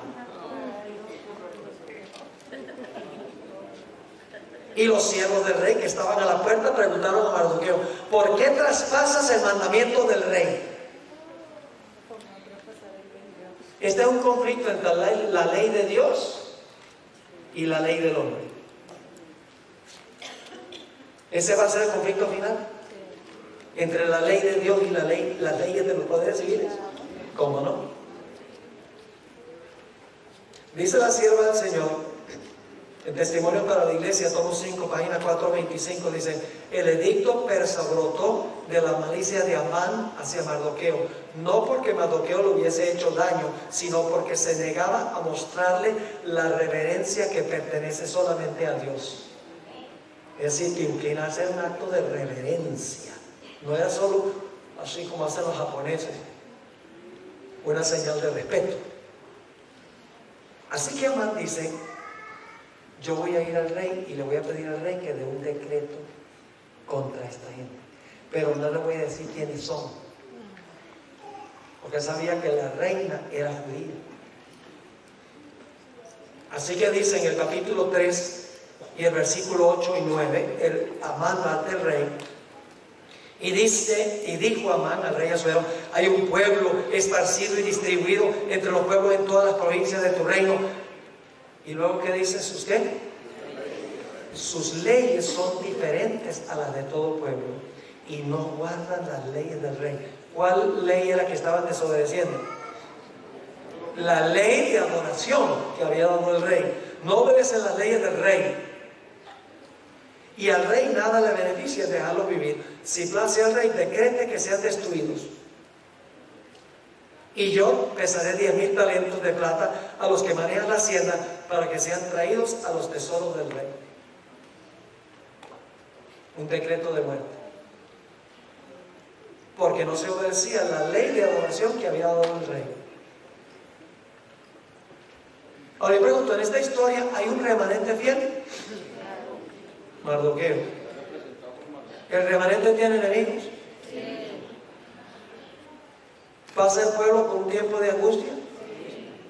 Y los siervos del rey que estaban a la puerta preguntaron a Mardoqueo: ¿por qué traspasas el mandamiento del rey? Este es un conflicto entre la ley de Dios y la ley del hombre. Ese va a ser el conflicto final entre la ley de Dios y las leyes de los poderes civiles. ¿Cómo no? Dice la sierva del Señor en Testimonio para la Iglesia, tomo 5, página 425, dice: el edicto persa brotó de la malicia de Amán hacia Mardoqueo, no porque Mardoqueo le hubiese hecho daño, sino porque se negaba a mostrarle la reverencia que pertenece solamente a Dios. Es decir, que inclinarse era un acto de reverencia, no era solo así como hacen los japoneses, una señal de respeto. Así que Amán dice: yo voy a ir al rey y le voy a pedir al rey que dé un decreto contra esta gente, pero no le voy a decir quiénes son, porque sabía que la reina era judía. Así que dice en el capítulo 3 y el versículo 8 y 9, Amán va ante el rey y dice, y dijo Amán al rey Asuero: hay un pueblo esparcido y distribuido entre los pueblos en todas las provincias de tu reino. Y luego, ¿qué dice usted? Sus leyes son diferentes a las de todo pueblo y no guardan las leyes del rey. ¿Cuál ley era que estaban desobedeciendo? La ley de adoración que había dado el rey. No obedecen las leyes del rey. Y al rey nada le beneficia dejarlo vivir. Si place al rey, decrete que sean destruidos. Y yo pesaré 10,000 talentos de plata a los que manejan la hacienda para que sean traídos a los tesoros del rey. Un decreto de muerte. Porque no se obedecía la ley de adoración que había dado el rey. Ahora yo pregunto, ¿en esta historia hay un remanente fiel? Mardoqueo. ¿El remanente tiene enemigos? ¿Pasa el pueblo por un tiempo de angustia?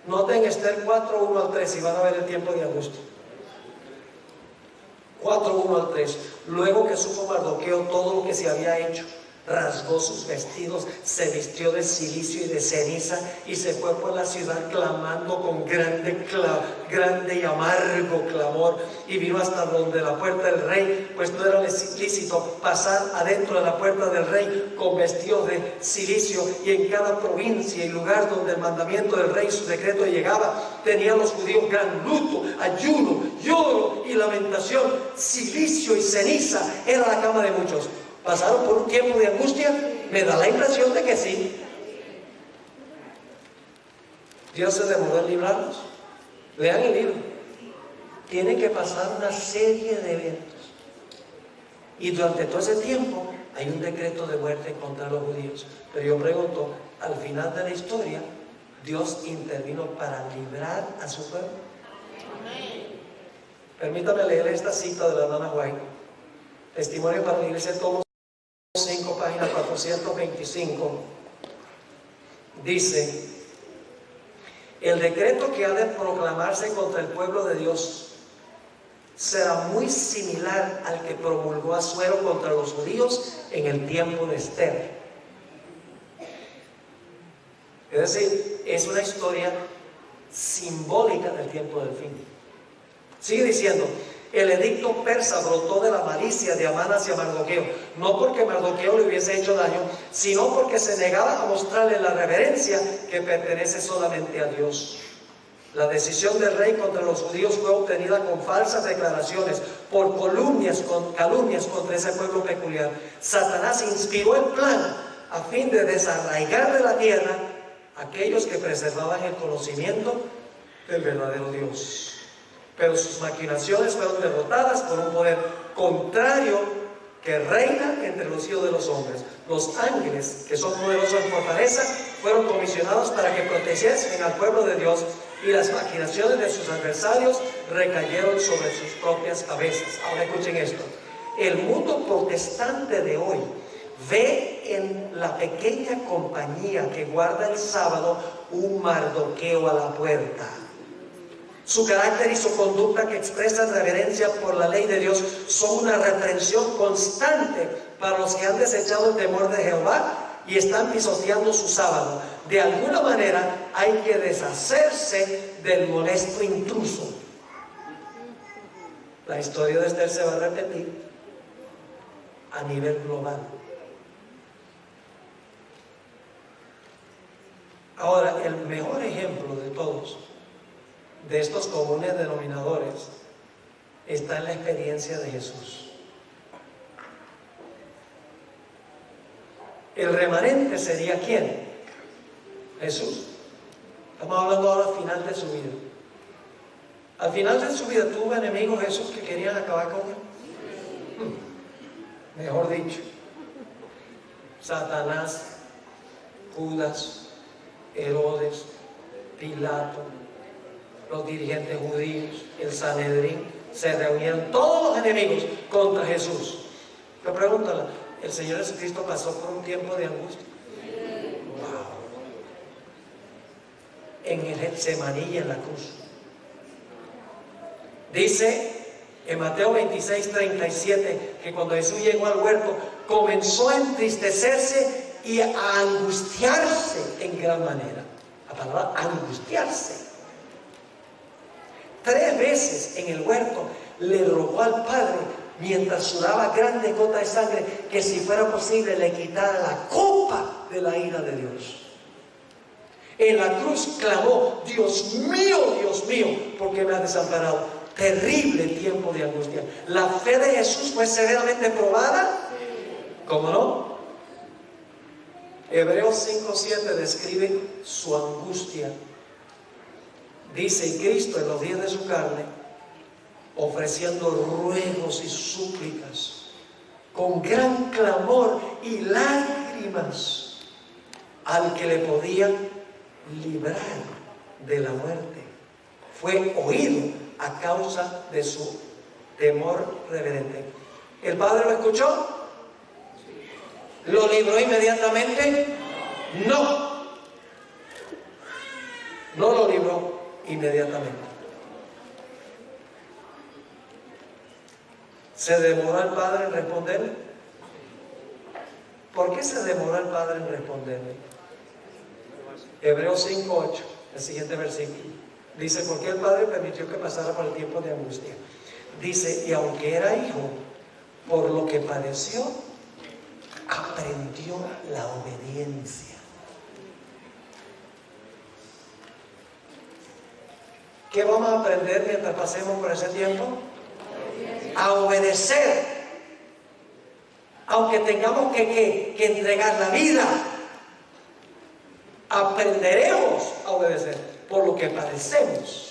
Noten Esther 4, 1 al 3 y van a ver el tiempo de angustia. 4, 1 al 3. Luego que supo Mardoqueo todo lo que se había hecho, rasgó sus vestidos, se vistió de cilicio y de ceniza y se fue por la ciudad clamando con grande y amargo clamor, y vino hasta donde la puerta del rey, pues no era lícito pasar adentro de la puerta del rey con vestidos de cilicio, y en cada provincia y lugar donde el mandamiento del rey, su decreto llegaba, tenían los judíos gran luto, ayuno, lloro y lamentación. Cilicio y ceniza era la cama de muchos. ¿Pasaron por un tiempo de angustia? Me da la impresión de que sí. Dios se demoró en librarlos. Lean el libro. Tiene que pasar una serie de eventos. Y durante todo ese tiempo hay un decreto de muerte contra los judíos. Pero yo pregunto, al final de la historia, Dios intervino para librar a su pueblo. Permítame leer esta cita de la hermana White. Testimonio para la Iglesia, tomo 5, página 425. Dice: el decreto que ha de proclamarse contra el pueblo de Dios será muy similar al que promulgó Asuero contra los judíos en el tiempo de Esther. Es decir, es una historia simbólica del tiempo del fin. Sigue diciendo: el edicto persa brotó de la malicia de Amán hacia Mardoqueo, no porque Mardoqueo le hubiese hecho daño, sino porque se negaba a mostrarle la reverencia que pertenece solamente a Dios. La decisión del rey contra los judíos fue obtenida con falsas declaraciones, por calumnias contra ese pueblo peculiar. Satanás inspiró el plan a fin de desarraigar de la tierra a aquellos que preservaban el conocimiento del verdadero Dios. Pero sus maquinaciones fueron derrotadas por un poder contrario que reina entre los hijos de los hombres. Los ángeles, que son poderosos en fortaleza, fueron comisionados para que protegiesen al pueblo de Dios, y las maquinaciones de sus adversarios recayeron sobre sus propias cabezas. Ahora escuchen esto: el mundo protestante de hoy ve en la pequeña compañía que guarda el sábado un Mardoqueo a la puerta. Su carácter y su conducta, que expresan reverencia por la ley de Dios, son una reprensión constante para los que han desechado el temor de Jehová y están pisoteando su sábado. De alguna manera hay que deshacerse del molesto intruso. La historia de Esther se va a repetir a nivel global. Ahora, el mejor ejemplo de todos de estos comunes denominadores está en la experiencia de Jesús. El remanente sería ¿quién? Jesús. Estamos hablando ahora al final de su vida. Al final de su vida tuvo enemigos Jesús que querían acabar con él. Mejor dicho, Satanás, Judas, Herodes, Pilato, los dirigentes judíos, el Sanedrín, se reunieron todos los enemigos contra Jesús. Pero pregúntale, ¿el Señor Jesucristo pasó por un tiempo de angustia? Wow. En el Getsemaní y en la cruz. Dice en Mateo 26:37 que cuando Jesús llegó al huerto comenzó a entristecerse y a angustiarse en gran manera. La palabra angustiarse. 3 veces en el huerto le rogó al Padre, mientras sudaba grandes gotas de sangre, que si fuera posible le quitara la copa de la ira de Dios. En la cruz clamó: Dios mío, ¿por qué me has desamparado? Terrible tiempo de angustia. ¿La fe de Jesús fue severamente probada? ¿Cómo no? Hebreos 5:7 describe su angustia. Dice: y Cristo en los días de su carne, ofreciendo ruegos y súplicas con gran clamor y lágrimas al que le podía librar de la muerte, fue oído a causa de su temor reverente. ¿El Padre lo escuchó? ¿Lo libró inmediatamente? No lo libró inmediatamente. ¿Se demoró el Padre en responderle? ¿Por qué se demoró el Padre en responderle? Hebreos 5:8, el siguiente versículo, dice: porque el Padre permitió que pasara por el tiempo de angustia. Dice: y aunque era hijo, por lo que padeció, aprendió la obediencia. ¿Qué vamos a aprender mientras pasemos por ese tiempo? A obedecer. Aunque tengamos que entregar la vida, aprenderemos a obedecer. por lo que padecemos.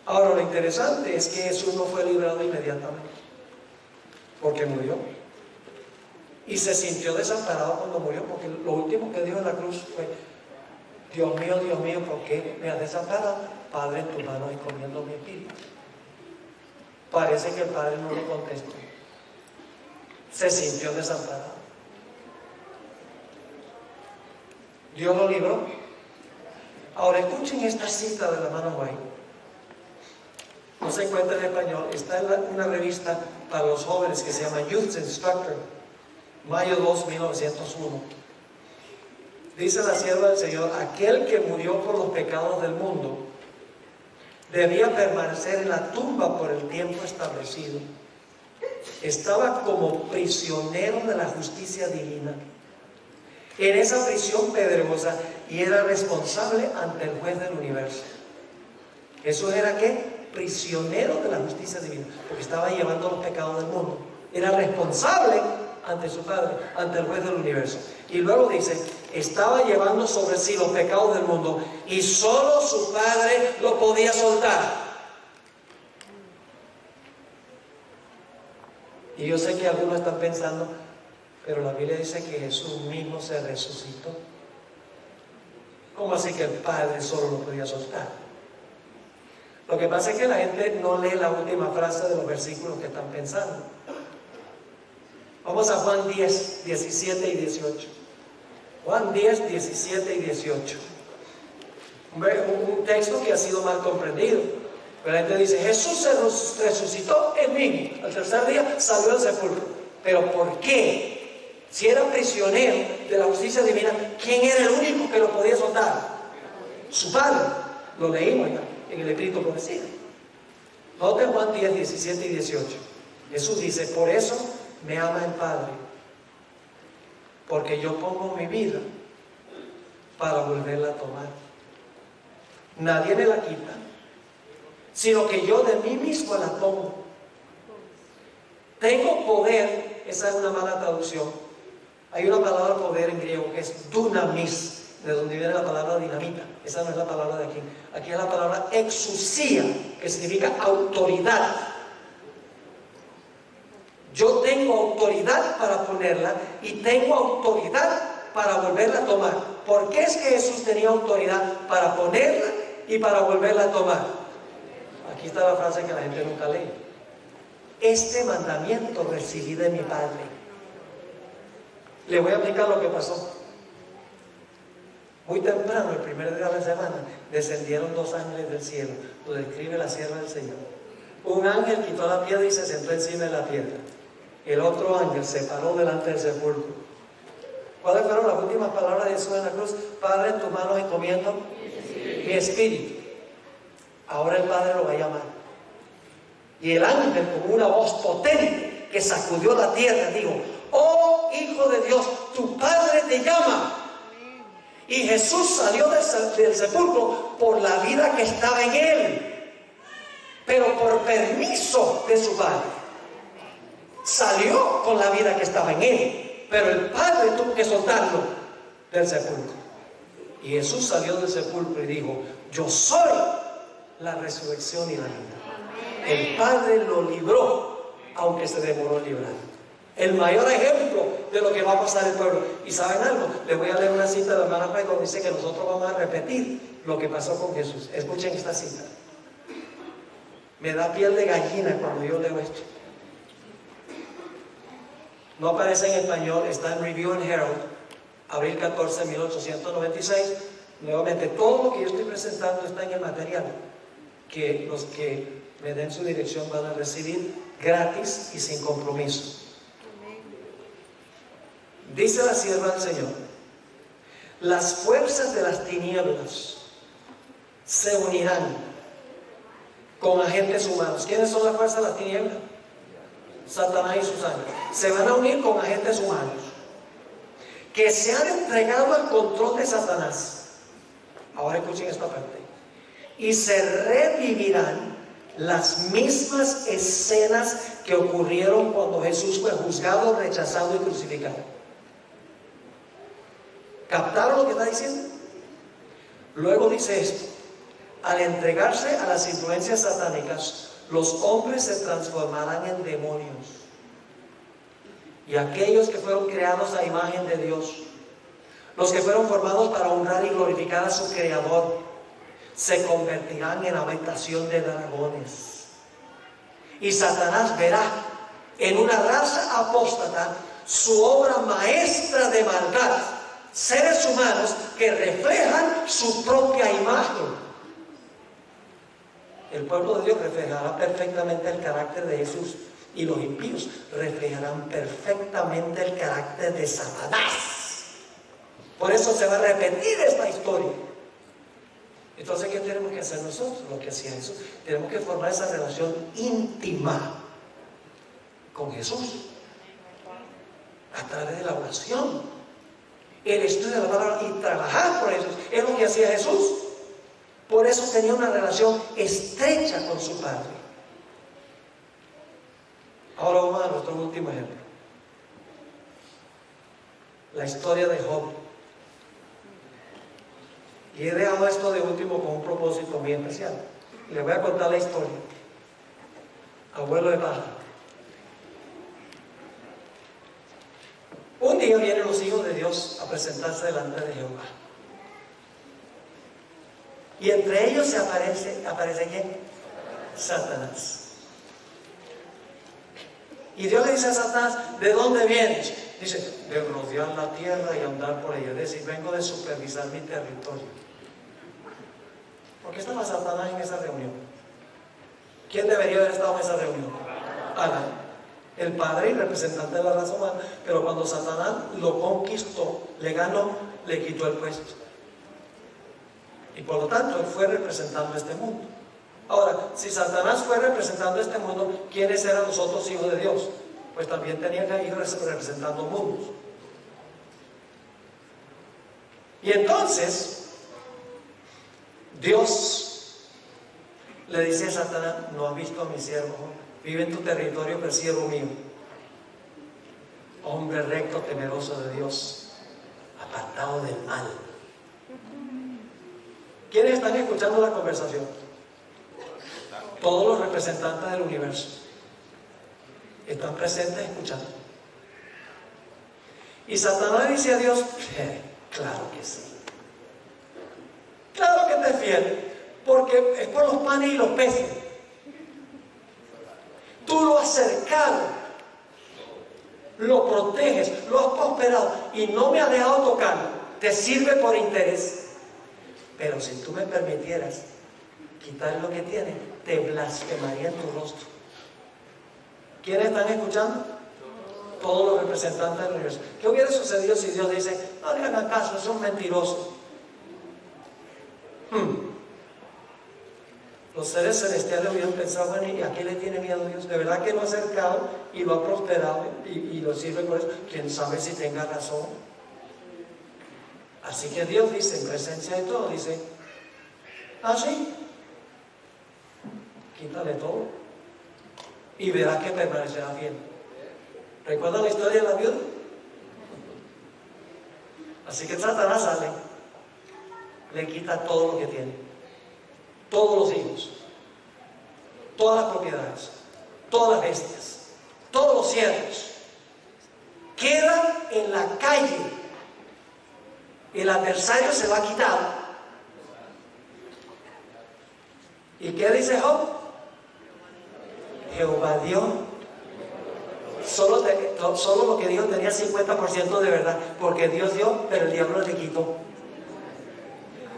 Ahora, lo interesante es que Jesús no fue librado inmediatamente, porque murió. Y se sintió desamparado cuando murió, porque lo último que dijo en la cruz fue: Dios mío, ¿por qué me has desamparado? Padre, en tu mano encomiendo mi espíritu. Parece que el Padre no le contestó. Se sintió desamparado. Dios lo libró. Ahora escuchen esta cita de la hermana White. No se encuentra en español, está en una revista para los jóvenes que se llama Youth Instructor, mayo 2, 1901. Dice la sierva del Señor: aquel que murió por los pecados del mundo debía permanecer en la tumba por el tiempo establecido. Estaba como prisionero de la justicia divina en esa prisión pedregosa y era responsable ante el juez del universo. ¿Eso era qué? Prisionero de la justicia divina, porque estaba llevando los pecados del mundo. Era responsable ante su Padre, ante el juez del universo. Y luego dice: estaba llevando sobre sí los pecados del mundo y solo su Padre lo podía soltar. Y yo sé que algunos están pensando: pero la Biblia dice que Jesús mismo se resucitó. ¿Cómo así que el Padre solo lo podía soltar? Lo que pasa es que la gente no lee la última frase de los versículos que están pensando. Vamos a Juan 10, 17 y 18. Juan 10, 17 y 18. Un texto que ha sido mal comprendido. Pero la gente dice: Jesús se resucitó en mí. Al tercer día salió del sepulcro. ¿Pero por qué? Si era prisionero de la justicia divina, ¿quién era el único que lo podía soltar? Su Padre. Lo leímos ya en el escrito prometido. Noten Juan 10, 17 y 18. Jesús dice: por eso me ama el Padre, porque yo pongo mi vida para volverla a tomar. Nadie me la quita, sino que yo de mí mismo la tomo. Tengo poder. Esa es una mala traducción. Hay una palabra poder en griego que es dunamis, de donde viene la palabra dinamita. Esa no es la palabra de aquí. Aquí es la palabra exousia, que significa autoridad. Yo tengo autoridad para ponerla y tengo autoridad para volverla a tomar. ¿Por qué es que Jesús tenía autoridad para ponerla y para volverla a tomar? Aquí está la frase que la gente nunca lee: este mandamiento recibí de mi Padre. Le voy a explicar lo que pasó. Muy temprano, el primer día de la semana, descendieron 2 ángeles del cielo. Lo describe la sierva del Señor. Un ángel quitó la piedra y se sentó encima de la piedra. El otro ángel se paró delante del sepulcro. ¿Cuáles fueron las últimas palabras de Jesús en la cruz? Padre, en tus manos encomiendo mi espíritu. Ahora el Padre lo va a llamar. Y el ángel, con una voz potente que sacudió la tierra, dijo: oh Hijo de Dios, tu Padre te llama. Y Jesús salió del sepulcro por la vida que estaba en él, pero por permiso de su Padre. Salió con la vida que estaba en él, pero el Padre tuvo que soltarlo del sepulcro. Y Jesús salió del sepulcro y dijo: yo soy la resurrección y la vida. El Padre lo libró, aunque se demoró en librar. El mayor ejemplo de lo que va a pasar el pueblo. ¿Y saben algo? Les voy a leer una cita de la hermana Paz donde dice que nosotros vamos a repetir lo que pasó con Jesús. Escuchen esta cita. Me da piel de gallina cuando yo leo esto. No aparece en español, está en Review and Herald, abril 14, 1896. Nuevamente, todo lo que yo estoy presentando está en el material que los que me den su dirección van a recibir gratis y sin compromiso. Dice la sierva del Señor: las fuerzas de las tinieblas se unirán con agentes humanos. ¿Quiénes son las fuerzas de las tinieblas? Satanás y sus ángeles. Se van a unir con agentes humanos que se han entregado al control de Satanás. Ahora escuchen esta parte. Y se revivirán las mismas escenas que ocurrieron cuando Jesús fue juzgado, rechazado y crucificado. ¿Captaron lo que está diciendo? Luego dice esto: al entregarse a las influencias satánicas, los hombres se transformarán en demonios. Y aquellos que fueron creados a imagen de Dios, los que fueron formados para honrar y glorificar a su Creador, se convertirán en habitación de dragones. Y Satanás verá en una raza apóstata su obra maestra de maldad, seres humanos que reflejan su propia imagen. El pueblo de Dios reflejará perfectamente el carácter de Jesús, y los impíos reflejarán perfectamente el carácter de Satanás. Por eso se va a repetir esta historia. Entonces, ¿qué tenemos que hacer nosotros? Lo que hacía Jesús. Tenemos que formar esa relación íntima con Jesús a través de la oración, el estudio de la palabra y trabajar por Jesús. Es lo que hacía Jesús. Por eso tenía una relación estrecha con su Padre. Ahora vamos a nuestro último ejemplo. La historia de Job. Y he dejado esto de último con un propósito muy especial. Les voy a contar la historia. Abuelo de pájaro. Un día vienen los hijos de Dios a presentarse delante de Jehová. Y entre ellos aparece ¿quién? Satanás. Y Dios le dice a Satanás: ¿de dónde vienes? Dice: de rodear la tierra y andar por ella. Es decir, vengo de supervisar mi territorio. ¿Por qué estaba Satanás en esa reunión? ¿Quién debería haber estado en esa reunión? Adán, el padre y representante de la raza humana. Pero cuando Satanás lo conquistó, le ganó, le quitó el puesto. Y por lo tanto, él fue representando este mundo. Ahora, si Satanás fue representando este mundo, ¿quiénes eran los otros hijos de Dios? Pues también tenían que ir representando mundos. Y entonces, Dios le dice a Satanás: no has visto a mi siervo, vive en tu territorio, pero siervo mío, hombre recto, temeroso de Dios, apartado del mal. ¿Quiénes están escuchando la conversación? Todos los representantes del universo están presentes escuchando. Y Satanás dice a Dios: claro que sí, claro que te fiel, porque es por los panes y los peces. Tú lo has cercado, lo proteges, lo has prosperado y no me has dejado tocarlo. Te sirve por interés. Pero si tú me permitieras quitar lo que tiene, te blasfemaría en tu rostro. ¿Quiénes están escuchando? Todos los representantes del universo. ¿Qué hubiera sucedido si Dios dice: no le hagan caso, es un mentiroso? Los seres celestiales hubieran pensado: bueno, ¿y a qué le tiene miedo Dios? De verdad que lo ha acercado y lo ha prosperado y lo sirve por eso. ¿Quién sabe si tenga razón? Así que Dios dice, en presencia de todo, dice: sí, quítale todo y verás que permanecerá fiel. ¿Recuerdan la historia de la viuda? Así que Satanás sale, le quita todo lo que tiene, todos los hijos, todas las propiedades, todas las bestias, todos los siervos. Quedan en la calle. El adversario se va a quitar. ¿Y qué dice Job? Jehová dio. Solo lo que dijo tenía 50% de verdad, porque Dios dio, pero el diablo le quitó.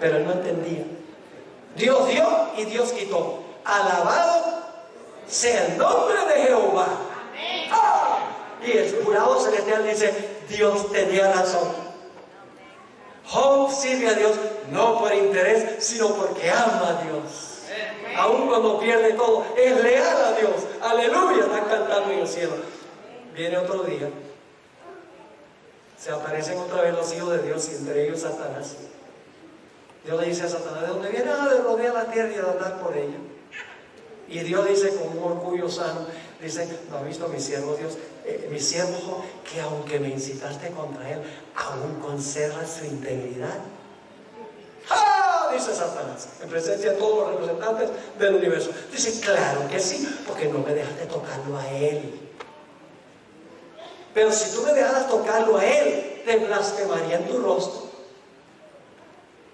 Pero él no entendía. Dios dio y Dios quitó. Alabado sea el nombre de Jehová. ¡Ah! Y el jurado celestial dice: Dios tenía razón. Job sirve a Dios no por interés, sino porque ama a Dios. Aun cuando pierde todo, es leal a Dios. Aleluya, están cantando en el cielo. Viene otro día, se aparecen otra vez los hijos de Dios, y entre ellos Satanás. Dios le dice a Satanás: ¿de dónde viene? De rodear la tierra y de andar por ella. Y Dios dice con un orgullo sano, dice: ¿no ha visto mi siervo Dios? Mi siervo, que aunque me incitaste contra él, aún conserva su integridad. ¡Ah! dice Satanás, en presencia de todos los representantes del universo. Dice, claro que sí, porque no me dejaste tocarlo a él. Pero si tú me dejaras tocarlo a él, te blasfemaría en tu rostro.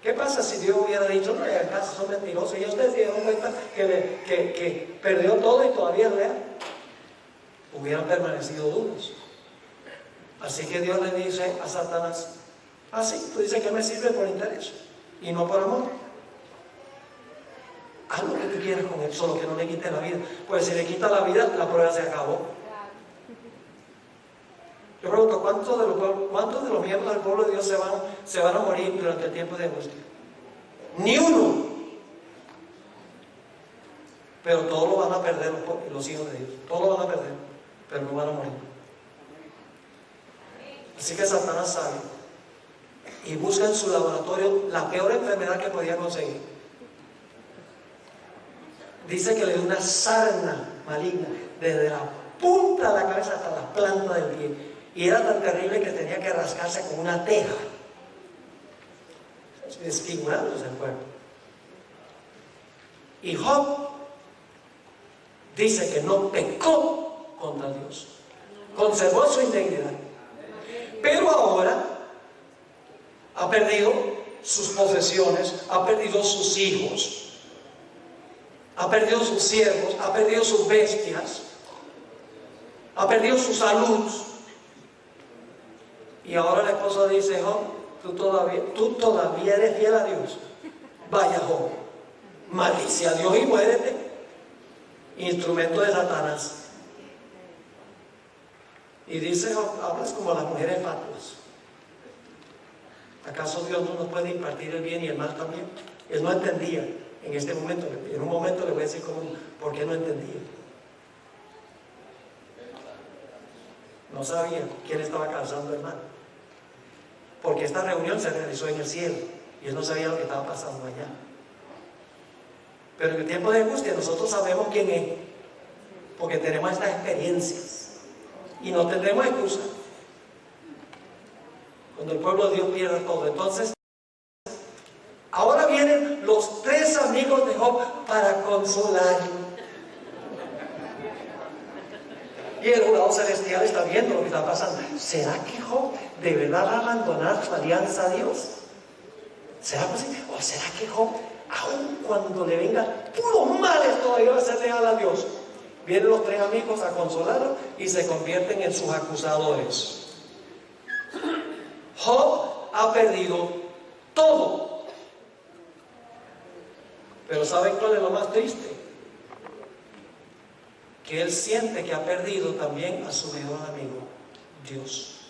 ¿Qué pasa si Dios hubiera dicho, no, en casa son mentirosos, y ustedes se dieron cuenta que perdió todo y todavía es real? Hubieran permanecido duros. Así que Dios le dice a Satanás, sí, tú dices que me sirve por interés y no por amor. Haz lo que tú quieras con él, solo que no le quite la vida. Pues si le quita la vida, la prueba se acabó. Yo pregunto, ¿cuántos de los miembros del pueblo de Dios se van a morir durante el tiempo de angustia? Ni uno. Pero todos lo van a perder los hijos de Dios. Todos lo van a perder, pero no van a morir. Así que Satanás sabe y busca en su laboratorio la peor enfermedad que podía conseguir. Dice que le dio una sarna maligna desde la punta de la cabeza hasta la planta del pie. Y era tan terrible que tenía que rascarse con una teja, desfigurándose el cuerpo. Y Job dice que no pecó contra Dios, conservó su integridad. Pero ahora ha perdido sus posesiones, ha perdido sus hijos, ha perdido sus siervos, ha perdido sus bestias, ha perdido su salud. Y ahora la esposa dice, Job, tú todavía eres fiel a Dios. Vaya Job, maldice a Dios y muérete. Instrumento de Satanás. Y dice Job, hablas como las mujeres fatuas. ¿Acaso Dios no nos puede impartir el bien y el mal también? Él no entendía en este momento. En un momento le voy a decir por qué no entendía. No sabía quién estaba causando el mal. Porque esta reunión se realizó en el cielo y él no sabía lo que estaba pasando allá. Pero en el tiempo de angustia nosotros sabemos quién es, porque tenemos estas experiencias y no tendremos excusa cuando el pueblo de Dios pierde todo. Entonces, ahora vienen los tres amigos de Job para consolarlo. Y el jurado celestial está viendo lo que está pasando. ¿Será que Job de verdad va a abandonar su alianza a Dios? ¿Será posible? ¿O será que Job, aun cuando le vengan puros males, todavía va a ser leal a Dios? Vienen los tres amigos a consolarlo y se convierten en sus acusadores. Job ha perdido todo. Pero ¿saben cuál es lo más triste? Que él siente que ha perdido también a su mejor amigo, Dios.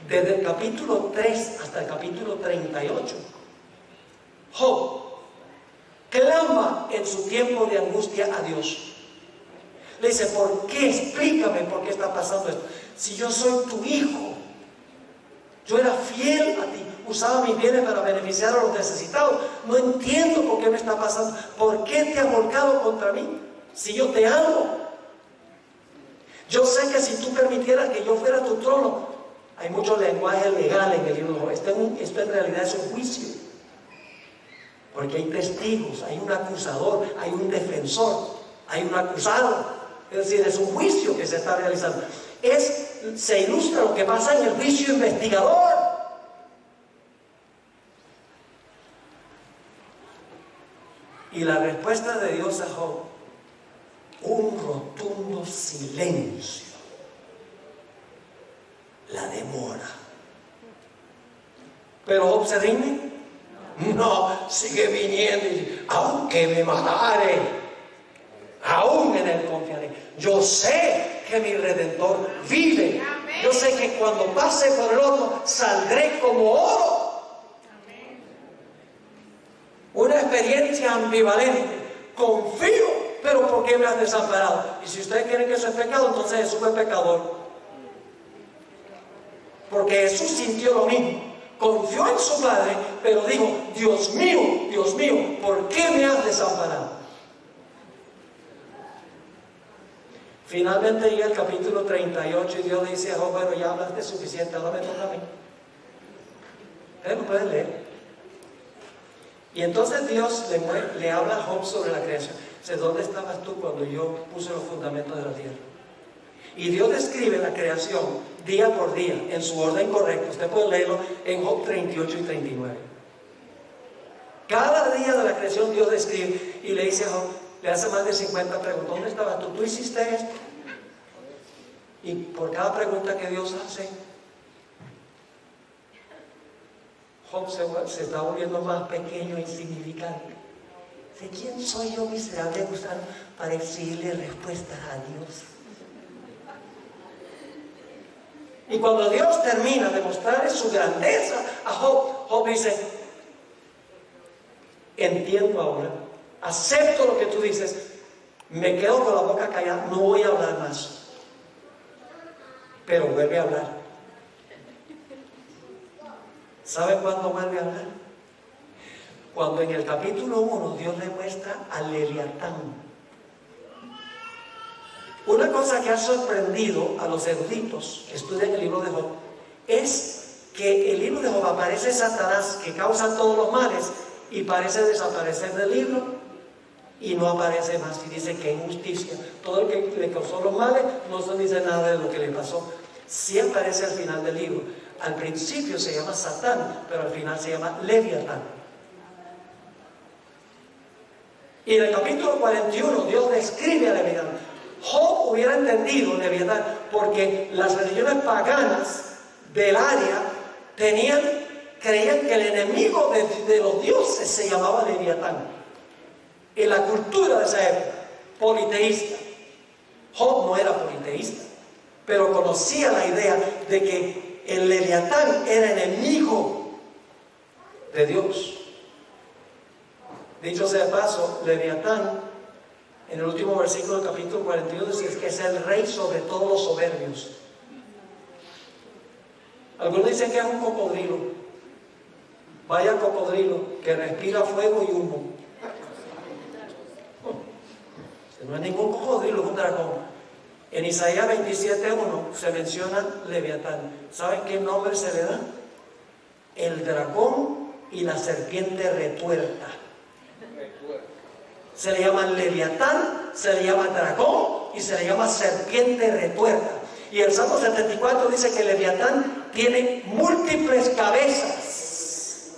Desde el capítulo 3 hasta el capítulo 38, Job clama en su tiempo de angustia a Dios. Le dice, ¿por qué? Explícame por qué está pasando esto. Si yo soy tu hijo, yo era fiel a ti, usaba mis bienes para beneficiar a los necesitados. No entiendo por qué me está pasando. ¿Por qué te has volcado contra mí? Si yo te amo. Yo sé que si tú permitieras que yo fuera tu trono, hay mucho lenguaje legal en el libro. Esto en realidad es un juicio. Porque hay testigos, hay un acusador, hay un defensor, hay un acusado. Es decir, es un juicio que se está realizando. Se ilustra lo que pasa en el juicio investigador. Y la respuesta de Dios a Job, un rotundo silencio. La demora. ¿Pero Job se rinde? No, sigue viniendo y aunque me matare, aún en él confiaré. Yo sé que mi Redentor vive. Yo sé que cuando pase por el horno saldré como oro. Una experiencia ambivalente. Confío, pero ¿por qué me has desamparado? Y si ustedes quieren que eso es pecado, entonces Jesús fue pecador. Porque Jesús sintió lo mismo. Confió en su Padre, pero dijo, Dios mío, ¿por qué me has desamparado? Finalmente llega el capítulo 38 y Dios le dice a Job, bueno, ya hablaste suficiente, ahora me toca a mí. Ustedes lo pueden leer. Y entonces Dios le habla a Job sobre la creación. Dice, ¿dónde estabas tú cuando yo puse los fundamentos de la tierra? Y Dios describe la creación día por día, en su orden correcto. Usted puede leerlo en Job 38 y 39. Cada día de la creación Dios describe y le dice a Job, le hace más de 50 preguntas. ¿Dónde estabas tú? ¿Tú hiciste esto? Y por cada pregunta que Dios hace, Job se está volviendo más pequeño e insignificante. ¿De quién soy yo, miserable gusano, para exigirle respuestas a Dios? Y cuando Dios termina de mostrarle su grandeza a Job, Job dice, entiendo ahora, acepto lo que tú dices, me quedo con la boca callada, no voy a hablar más. Pero vuelve a hablar. ¿Sabe cuándo vuelve a hablar? Cuando en el capítulo 1 Dios le muestra al Leviatán. Una cosa que ha sorprendido a los eruditos que estudian el libro de Job es que el libro de Job aparece Satanás, que causa todos los males, y parece desaparecer del libro y no aparece más. Y dice que injusticia, todo el que le causó los males no se dice nada de lo que le pasó. Sí aparece al final del libro. Al principio se llama Satán, pero al final se llama Leviatán. Y en el capítulo 41 Dios describe a Leviatán. Job hubiera entendido Leviatán porque las religiones paganas del área creían que el enemigo de los dioses se llamaba Leviatán. En la cultura de esa época, politeísta. Job no era politeísta, pero conocía la idea de que el Leviatán era enemigo de Dios. Dicho sea de paso, Leviatán, en el último versículo del capítulo 42, dice que es el rey sobre todos los soberbios. Algunos dicen que es un cocodrilo. Vaya cocodrilo, que respira fuego y humo. No es ningún cocodrilo, es un dragón. En Isaías 27:1 se menciona Leviatán. ¿Saben qué nombre se le da? El dragón y la serpiente retuerta. Se le llama Leviatán, se le llama dragón y se le llama serpiente retuerta. Y el Salmo 74 dice que Leviatán tiene múltiples cabezas.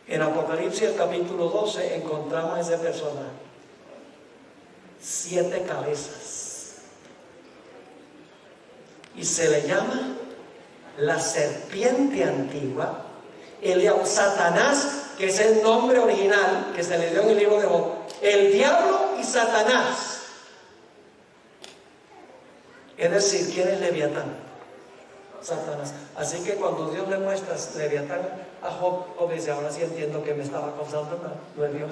En Apocalipsis, el capítulo 12, encontramos ese personaje. 7 cabezas. Y se le llama la serpiente antigua, Satanás, que es el nombre original que se le dio en el libro de Job. El diablo y Satanás. Es decir, ¿quién es Leviatán? Satanás. Así que cuando Dios le muestra Leviatán a Job, Job dice, ahora sí entiendo que me estaba causando mal. No es Dios,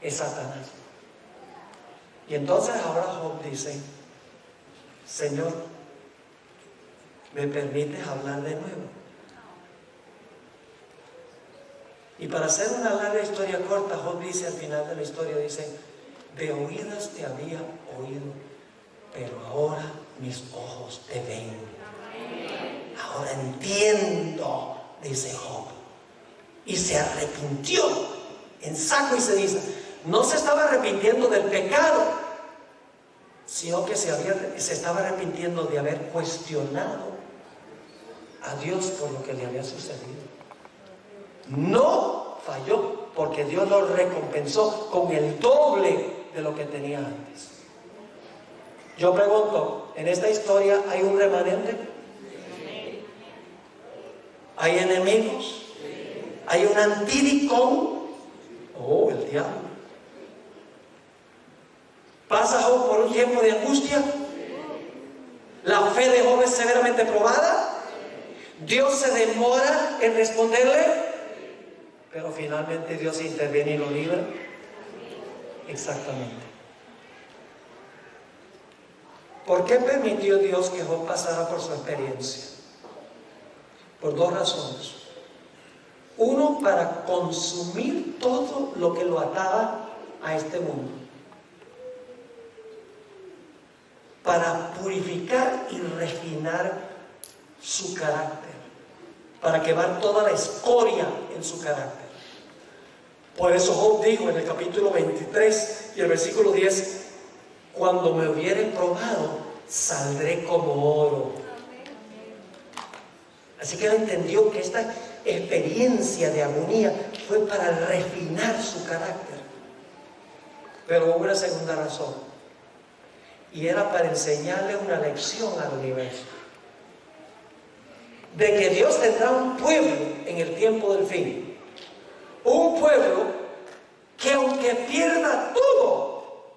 es Satanás. Y entonces ahora Job dice, Señor, ¿me permites hablar de nuevo? Y para hacer una larga historia corta, Job dice al final de la historia, dice, de oídas te había oído, pero ahora mis ojos te ven. Ahora entiendo, dice Job. Y se arrepintió en saco y ceniza. No se estaba arrepintiendo del pecado, sino que se estaba arrepintiendo de haber cuestionado a Dios por lo que le había sucedido. No falló, porque Dios lo recompensó con el doble de lo que tenía antes. Yo pregunto, ¿en esta historia hay un remanente? ¿Hay enemigos? ¿Hay un antídicon? Oh, el diablo. ¿Pasa Job por un tiempo de angustia? ¿La fe de Job es severamente probada? ¿Dios se demora en responderle? Pero finalmente Dios interviene y lo libra. Exactamente. ¿Por qué permitió Dios que Job pasara por su experiencia? Por 2 razones. Uno, para consumir todo lo que lo ataba a este mundo. Para purificar y refinar su carácter, para quemar toda la escoria en su carácter. Por eso Job dijo en el capítulo 23 y el versículo 10: cuando me hubiere probado, saldré como oro. Así que él entendió que esta experiencia de agonía fue para refinar su carácter. Pero hubo una segunda razón, y era para enseñarle una lección al universo, de que Dios tendrá un pueblo en el tiempo del fin, un pueblo que aunque pierda todo,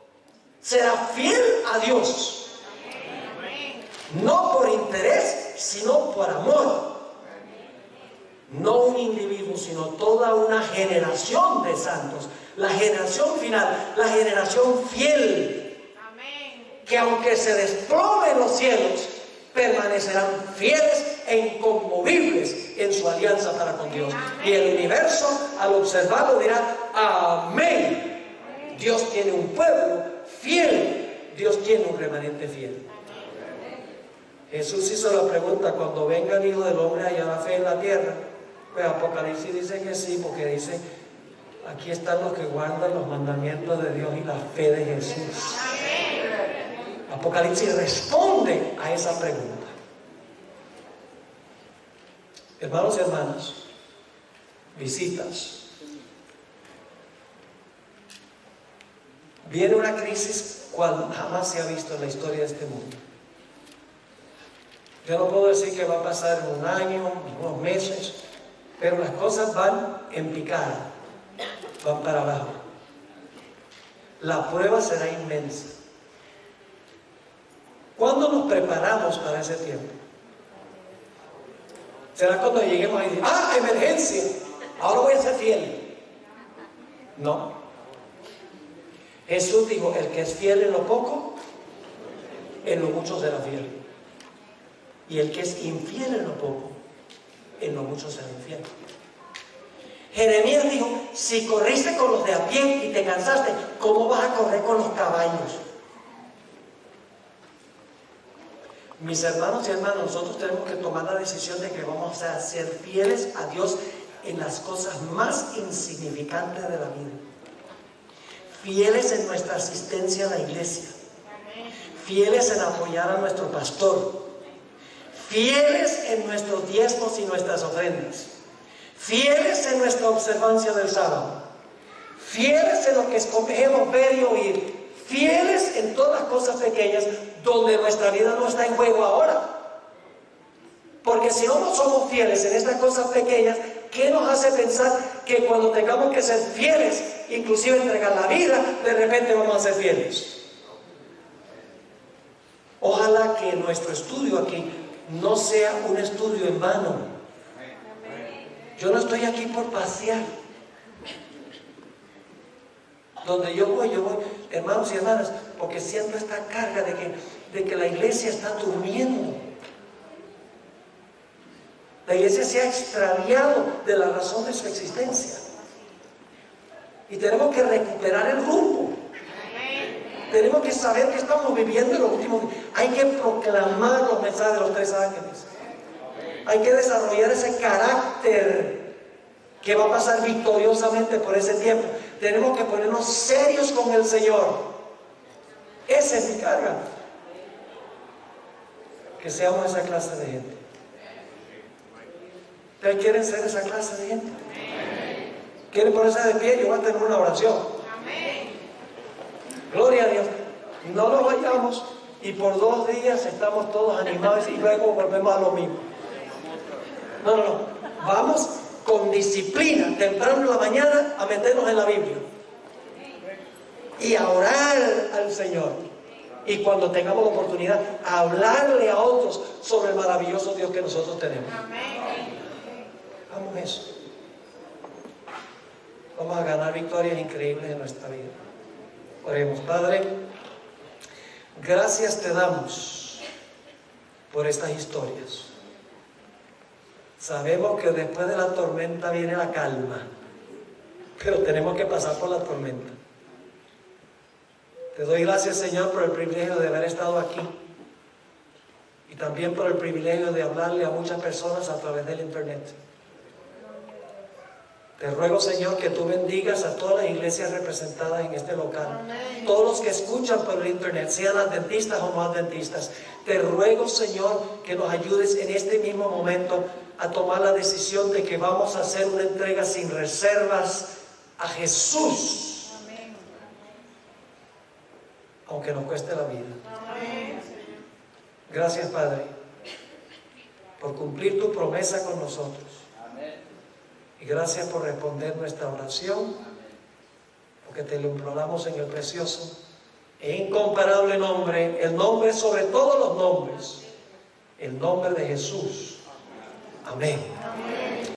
será fiel a Dios, no por interés, sino por amor. No un individuo, sino toda una generación de santos, la generación final, la generación fiel, que aunque se desplomen los cielos, permanecerán fieles e inconmovibles en su alianza para con Dios. Y el universo, al observarlo, dirá: amén. Dios tiene un pueblo fiel, Dios tiene un remanente fiel. Jesús hizo la pregunta: cuando venga el Hijo del Hombre, ¿hallará fe en la tierra? Pues Apocalipsis dice que sí, porque dice: aquí están los que guardan los mandamientos de Dios y la fe de Jesús. Apocalipsis responde a esa pregunta. Hermanos y hermanas, visitas. Viene una crisis cual jamás se ha visto en la historia de este mundo. Yo no puedo decir que va a pasar en un año, unos meses, pero las cosas van en picada, van para abajo. La prueba será inmensa. ¿Cuándo nos preparamos para ese tiempo? ¿Será cuando lleguemos ahí y decimos: ¡ah, emergencia! Ahora voy a ser fiel. No. Jesús dijo: el que es fiel en lo poco, en lo mucho será fiel. Y el que es infiel en lo poco, en lo mucho será infiel. Jeremías dijo: si corriste con los de a pie y te cansaste, ¿cómo vas a correr con los caballos? Mis hermanos y hermanas, nosotros tenemos que tomar la decisión de que vamos a ser fieles a Dios en las cosas más insignificantes de la vida. Fieles en nuestra asistencia a la iglesia. Fieles en apoyar a nuestro pastor. Fieles en nuestros diezmos y nuestras ofrendas. Fieles en nuestra observancia del sábado. Fieles en lo que escogemos ver y oír. Fieles en todas las cosas pequeñas donde nuestra vida no está en juego ahora. Porque si no somos fieles en estas cosas pequeñas, ¿qué nos hace pensar que cuando tengamos que ser fieles, inclusive entregar la vida, de repente vamos a ser fieles? Ojalá que nuestro estudio aquí no sea un estudio en vano. Yo no estoy aquí por pasear. Donde yo voy, hermanos y hermanas, porque siento esta carga de que la iglesia está durmiendo. La iglesia se ha extraviado de la razón de su existencia. Y tenemos que recuperar el rumbo. Tenemos que saber que estamos viviendo en los últimos días. Hay que proclamar los mensajes de los 3 ángeles. Hay que desarrollar ese carácter que va a pasar victoriosamente por ese tiempo. Tenemos que ponernos serios con el Señor. Esa es mi carga. Que seamos esa clase de gente. ¿Ustedes quieren ser esa clase de gente? ¿Quieren ponerse de pie? Yo voy a tener una oración. Gloria a Dios. No nos vayamos y por 2 días estamos todos animados y luego volvemos a lo mismo. No. Vamos con disciplina, temprano en la mañana, a meternos en la Biblia y a orar al Señor. Y cuando tengamos la oportunidad, a hablarle a otros sobre el maravilloso Dios que nosotros tenemos. Vamos a eso. Vamos a ganar victorias increíbles en nuestra vida. Oremos. Padre, gracias te damos por estas historias. Sabemos que después de la tormenta viene la calma, pero tenemos que pasar por la tormenta. Te doy gracias, Señor, por el privilegio de haber estado aquí. y también por el privilegio de hablarle a muchas personas a través del internet. Te ruego, Señor, que tú bendigas a todas las iglesias representadas en este local. Amén. Todos los que escuchan por el internet, sean adventistas o no adventistas. Te ruego, Señor, que nos ayudes en este mismo momento a tomar la decisión de que vamos a hacer una entrega sin reservas a Jesús. Amén. Aunque nos cueste la vida. Amén. Gracias, Padre, por cumplir tu promesa con nosotros. Y gracias por responder nuestra oración, porque te lo imploramos en el precioso e incomparable nombre, el nombre sobre todos los nombres, el nombre de Jesús. Amén.